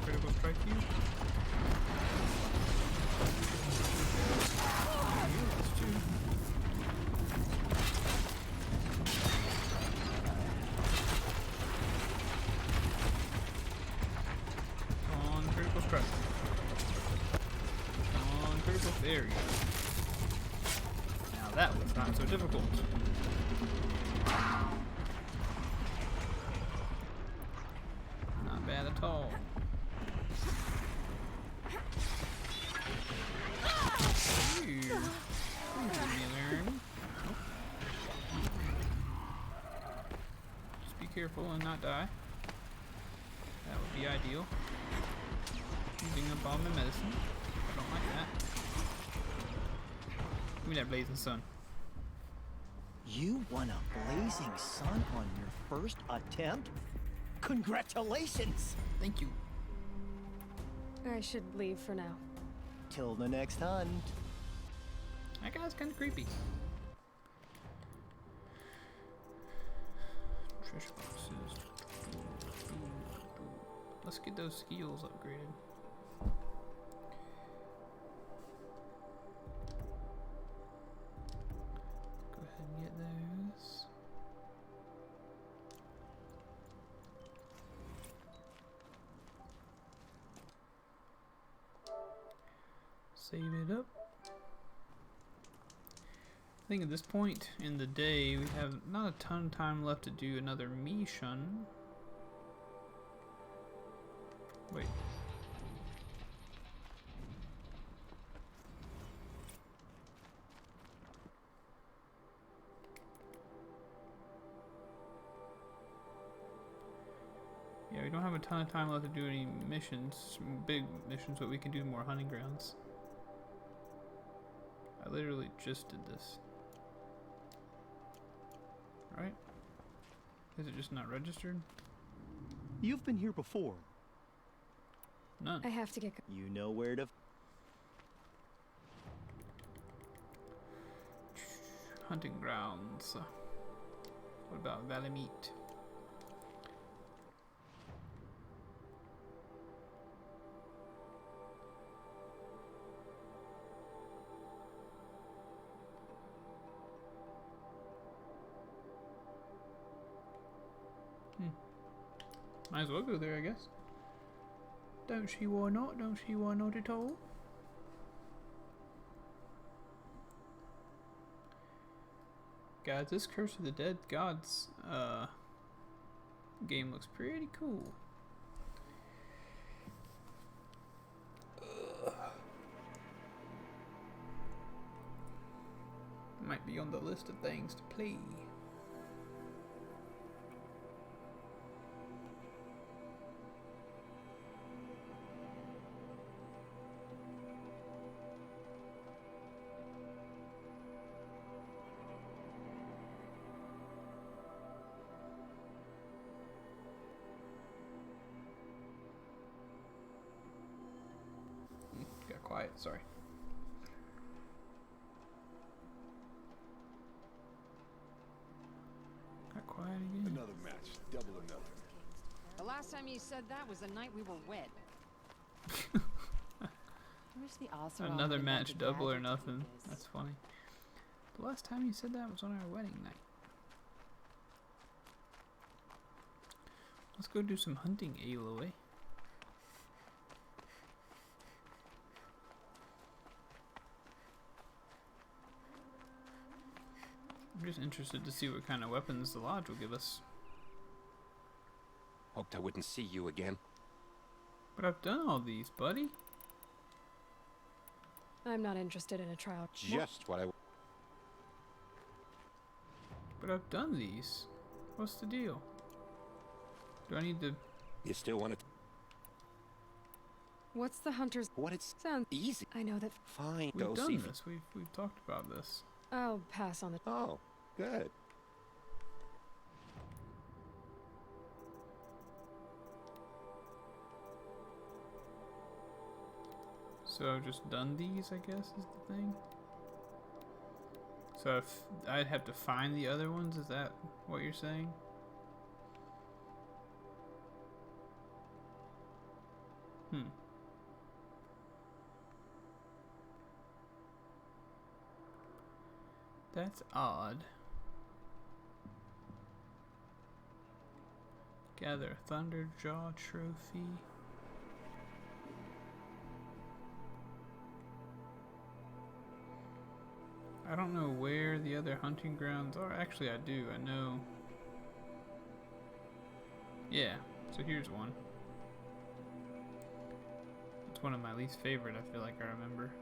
Critical strike you. That's two. On critical strike. On critical. There you go. Now that was not so difficult. Not bad at all. Just be careful and not die. That would be ideal. Using up all my medicine. I don't like that. Give me that blazing sun. You won a blazing sun on your first attempt? Congratulations! Thank you. I should leave for now. Till the next hunt. That guy's kind of creepy. Treasure boxes. Let's get those skills upgraded. Go ahead and get those. Save it up. I think at this point in the day we have not a ton of time left to do another mission. Wait. Yeah, we don't have a ton of time left to do any missions, big missions, but we can do more hunting grounds. I literally just did this. Right? Is it just not registered? You've been here before. None. I have to get... You know where to... Hunting grounds. What about Valley Meat? Might as well go there, I guess. Don't she why not? Don't she why not at all? Guys, this Curse of the Dead Gods game looks pretty cool. Might be on the list of things to play. Got quiet, sorry. Got quiet again. Another match, double or nothing. The last time you said that was the night we were wed. Where's the Oseram Another that match, invented double or magic nothing. is? That's funny. The last time you said that was on our wedding night. Let's go do some hunting, Aloy. I'm just interested to see what kind of weapons the lodge will give us. Hoped I wouldn't see you again. But I've done all these, buddy. I'm not interested in a trial. Just what I... But I've done these. What's the deal? Do I need to... You still want to... What's the hunter's... What it's... Sounds easy. I know that... Fine, We've go done see... this. We've talked about this. I'll pass on the... Oh, good. So I've just done these, I guess, is the thing. So if I'd have to find the other ones, is that what you're saying? That's odd. Gather Thunderjaw trophy. I don't know where the other hunting grounds are. Actually, I do. I know. Yeah, so here's one. It's one of my least favorite, I feel like I remember.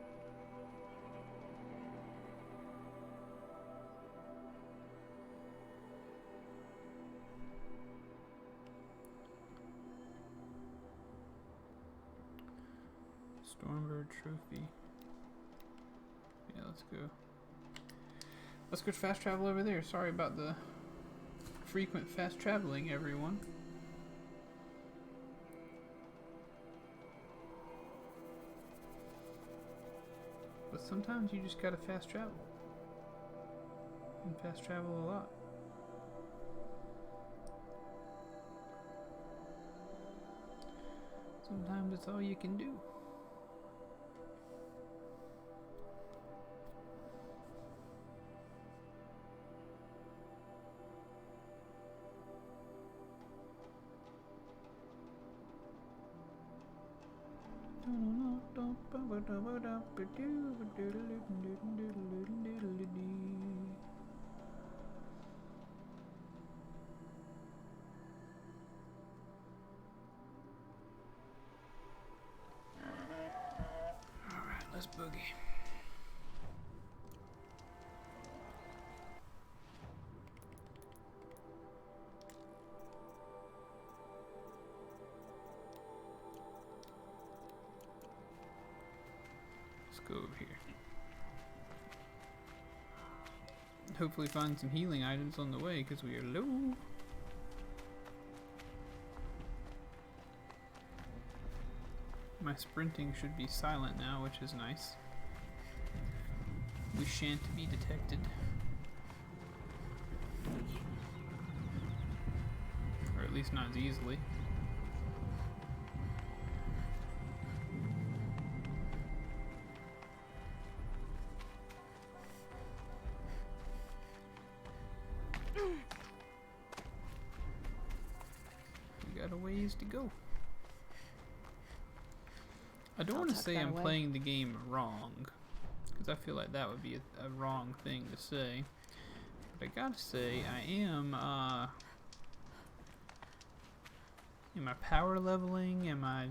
Stormbird trophy. Yeah, let's go. Let's go fast travel over there. Sorry about the frequent fast traveling, everyone. But sometimes you just gotta fast travel. And fast travel a lot. Sometimes it's all you can do. Alright, let's boogie. Let's go over here. Hopefully find some healing items on the way because we are low. My sprinting should be silent now, which is nice. We shan't be detected. Or at least not as easily. We got a ways to go. I don't want to say I'm playing the game wrong, because I feel like that would be a wrong thing to say. But I gotta say, I am, am I power leveling? Am I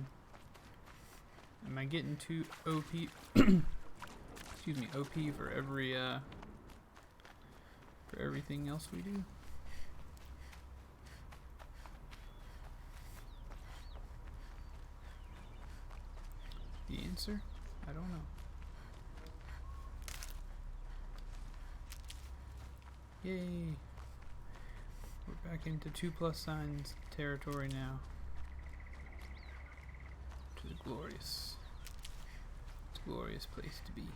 getting too OP? Excuse me, OP for every, for everything else we do? The answer? I don't know. Yay! We're back into 2+ signs territory now. To the glorious, glorious place to be.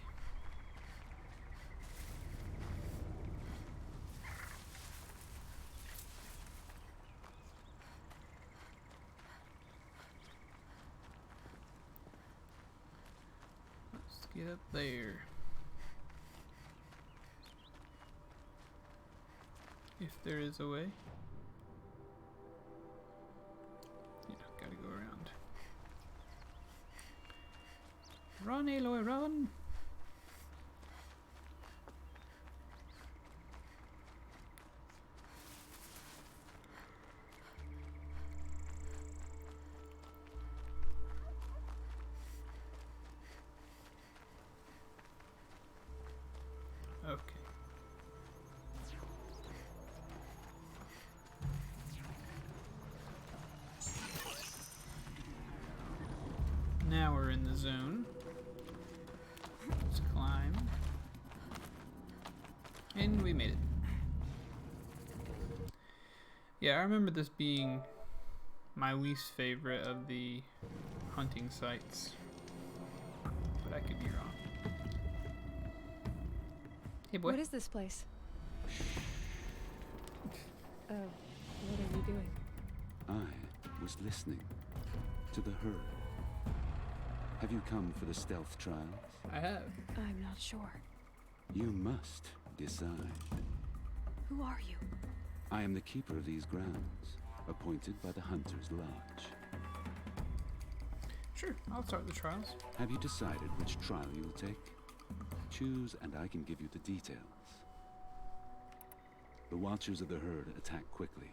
Get up there. If there is a way. Yeah, gotta go around. Run, Aloy, run! Okay. Now we're in the zone. Let's climb. And we made it. Yeah, I remember this being my least favorite of the hunting sites. But I could be wrong. Hey boy. What is this place? Oh, what are you doing? I was listening to the herd. Have you come for the stealth trials? I have. I'm not sure. You must decide. Who are you? I am the keeper of these grounds, appointed by the Hunter's Lodge. Sure, I'll start the trials. Have you decided which trial you will take? Choose and I can give you the details. The Watchers of the Herd attack quickly.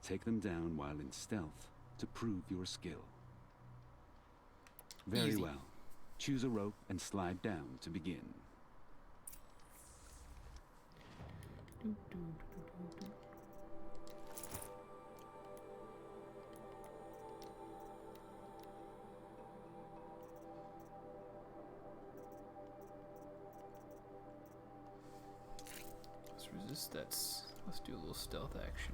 Take them down while in stealth to prove your skill. Very Easy. well. Choose a rope and slide down to begin. let's do a little stealth action.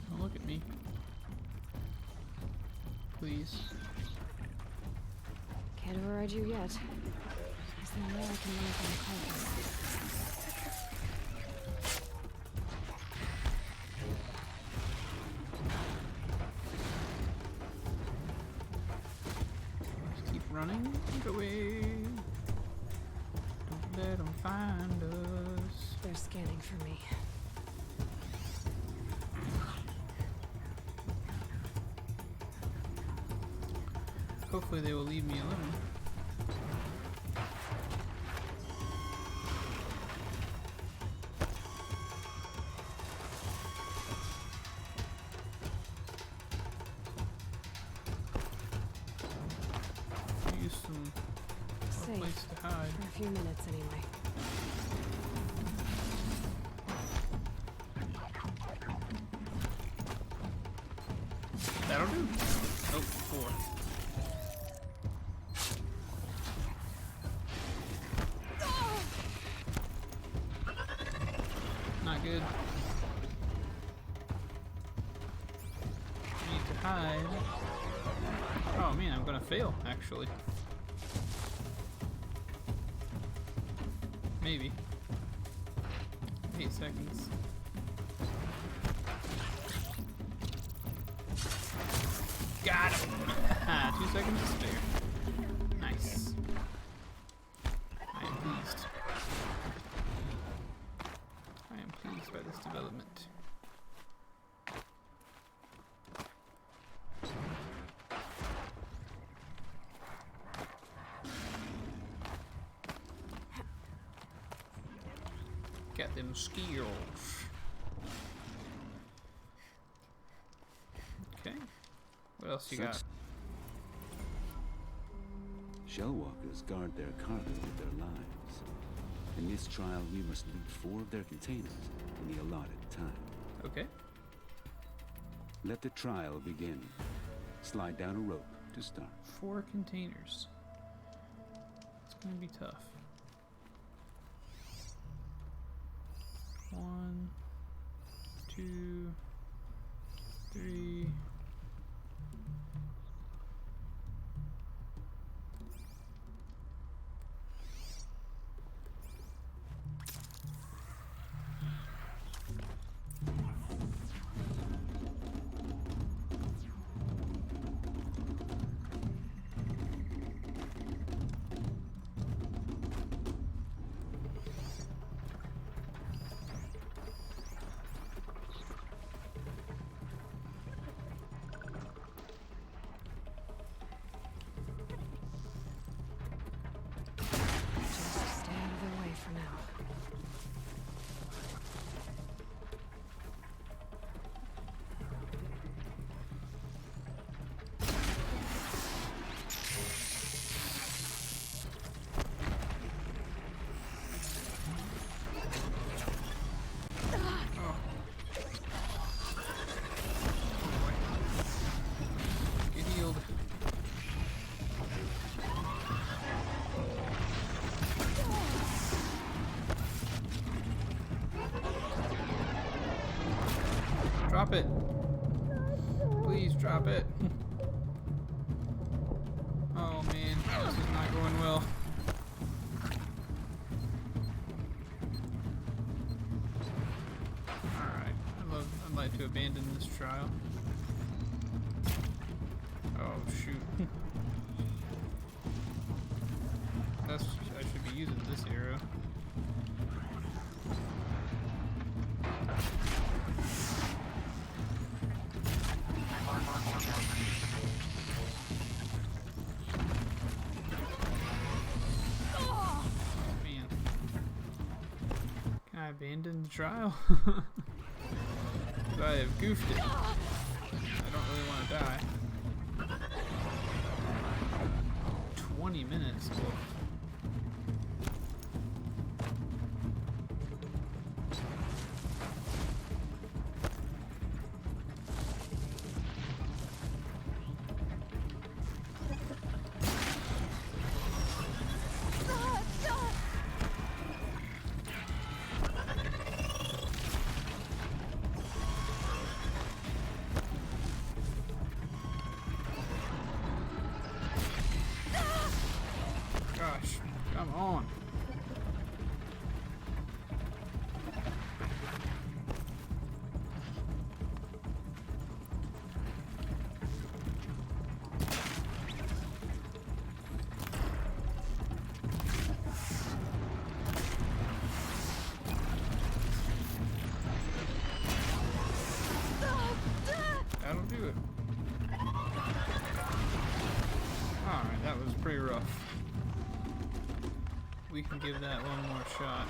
Don't look at me. Please. Can't override you yet. Is there more I can learn from the carcass? Just keep running away. Don't let them find us. They're scanning for me. Hopefully they will leave me alone. Use some Safe. place to hide. For a few minutes anyway. That'll do. Oh, 4. Not good. I need to hide. Oh man, I'm gonna fail, actually. Maybe. 8 seconds. Got him! 2 seconds to spare. Nice. I am pleased. I am pleased by this development. Got them skills. Okay. What else you got? Shellwalkers guard their cargo with their lives. In this trial, we must loot 4 of their containers in the allotted time. Okay. Let the trial begin. Slide down a rope to start. 4 containers. It's gonna be tough. 1, 2, 3. Drop it. Please drop it. Oh man, this is not going well. Alright, I'd like to abandon this trial. Oh shoot. I should be using this arrow. in the trial. I have goofed it. I don't really want to die. 20 minutes. Whoa. Gosh, come on. That'll do it. Alright, that was pretty rough. We can give that one more shot.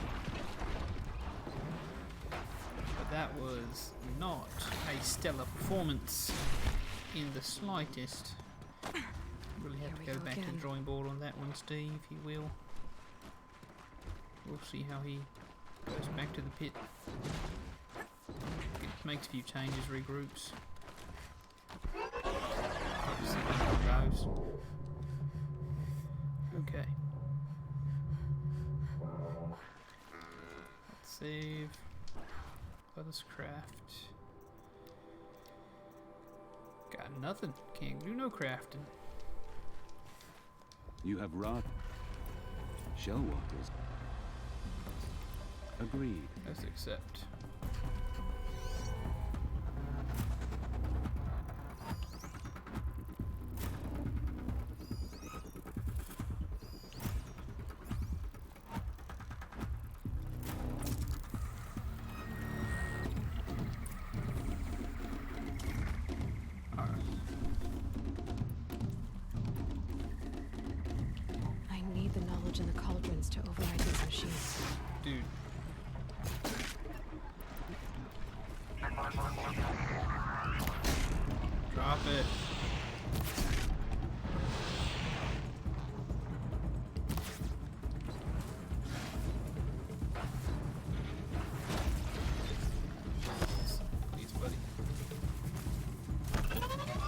But that was not a stellar performance in the slightest. Really have to go back to the drawing board on that one, Steve, if you will. We'll see how he goes back to the pit. Makes a few changes, regroups. See how it goes. Okay. Let's save. Let us craft. Got nothing. Can't do no crafting. You have wrought shellwalkers. Agreed. Let's accept. In the cauldrons to override these machines. Dude. Drop it. Please, buddy.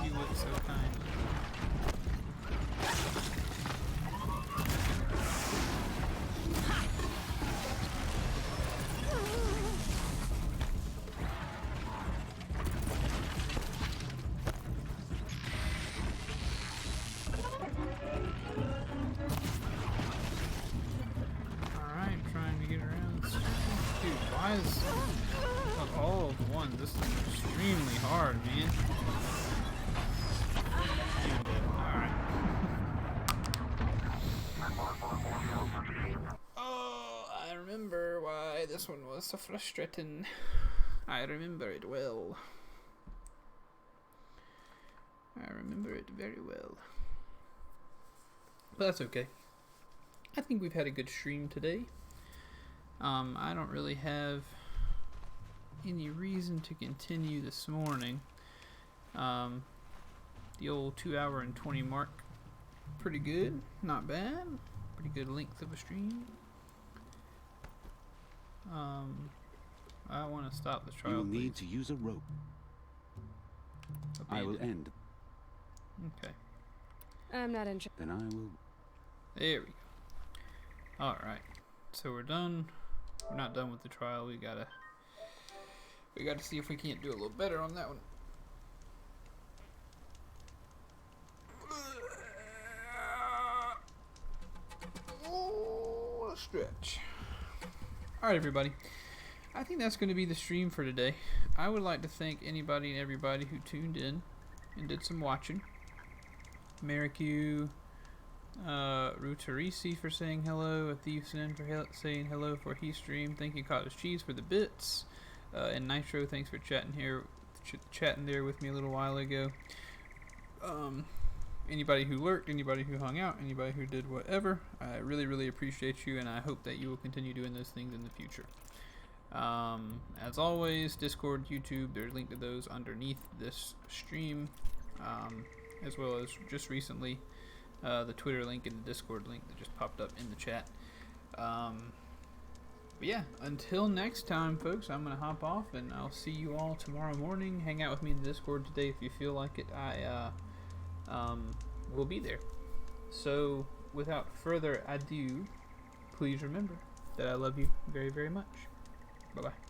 You look so kind. Why is all of one? This is extremely hard, man. Alright. Oh, I remember why this one was so frustrating. I remember it well. I remember it very well. But that's okay. I think we've had a good stream today. I don't really have any reason to continue this morning. The old 2 hour and 20 mark, pretty good, not bad, pretty good length of a stream. I want to stop the trial. You'll need to use a rope. I will end. Okay. I'm not interested. Then I will. There we go. Alright. So we're done. We're not done with the trial. We gotta see if we can't do a little better on that one. Oh, stretch. Alright, everybody. I think that's going to be the stream for today. I would like to thank anybody and everybody who tuned in and did some watching. Maricu, Rutarisi for saying hello, a Thiefsin for saying hello for he stream. Thank you, Cottage Cheese, for the bits, and Nitro, thanks for chatting there with me a little while ago. Anybody who lurked, anybody who hung out, anybody who did whatever, I really appreciate you, and I hope that you will continue doing those things in the future. As always, Discord, YouTube, there's a link to those underneath this stream, as well as just recently the Twitter link and the Discord link that just popped up in the chat. But yeah, until next time, folks, I'm going to hop off, and I'll see you all tomorrow morning. Hang out with me in the Discord today if you feel like it. I will be there. So, without further ado, please remember that I love you very, very much. Bye-bye.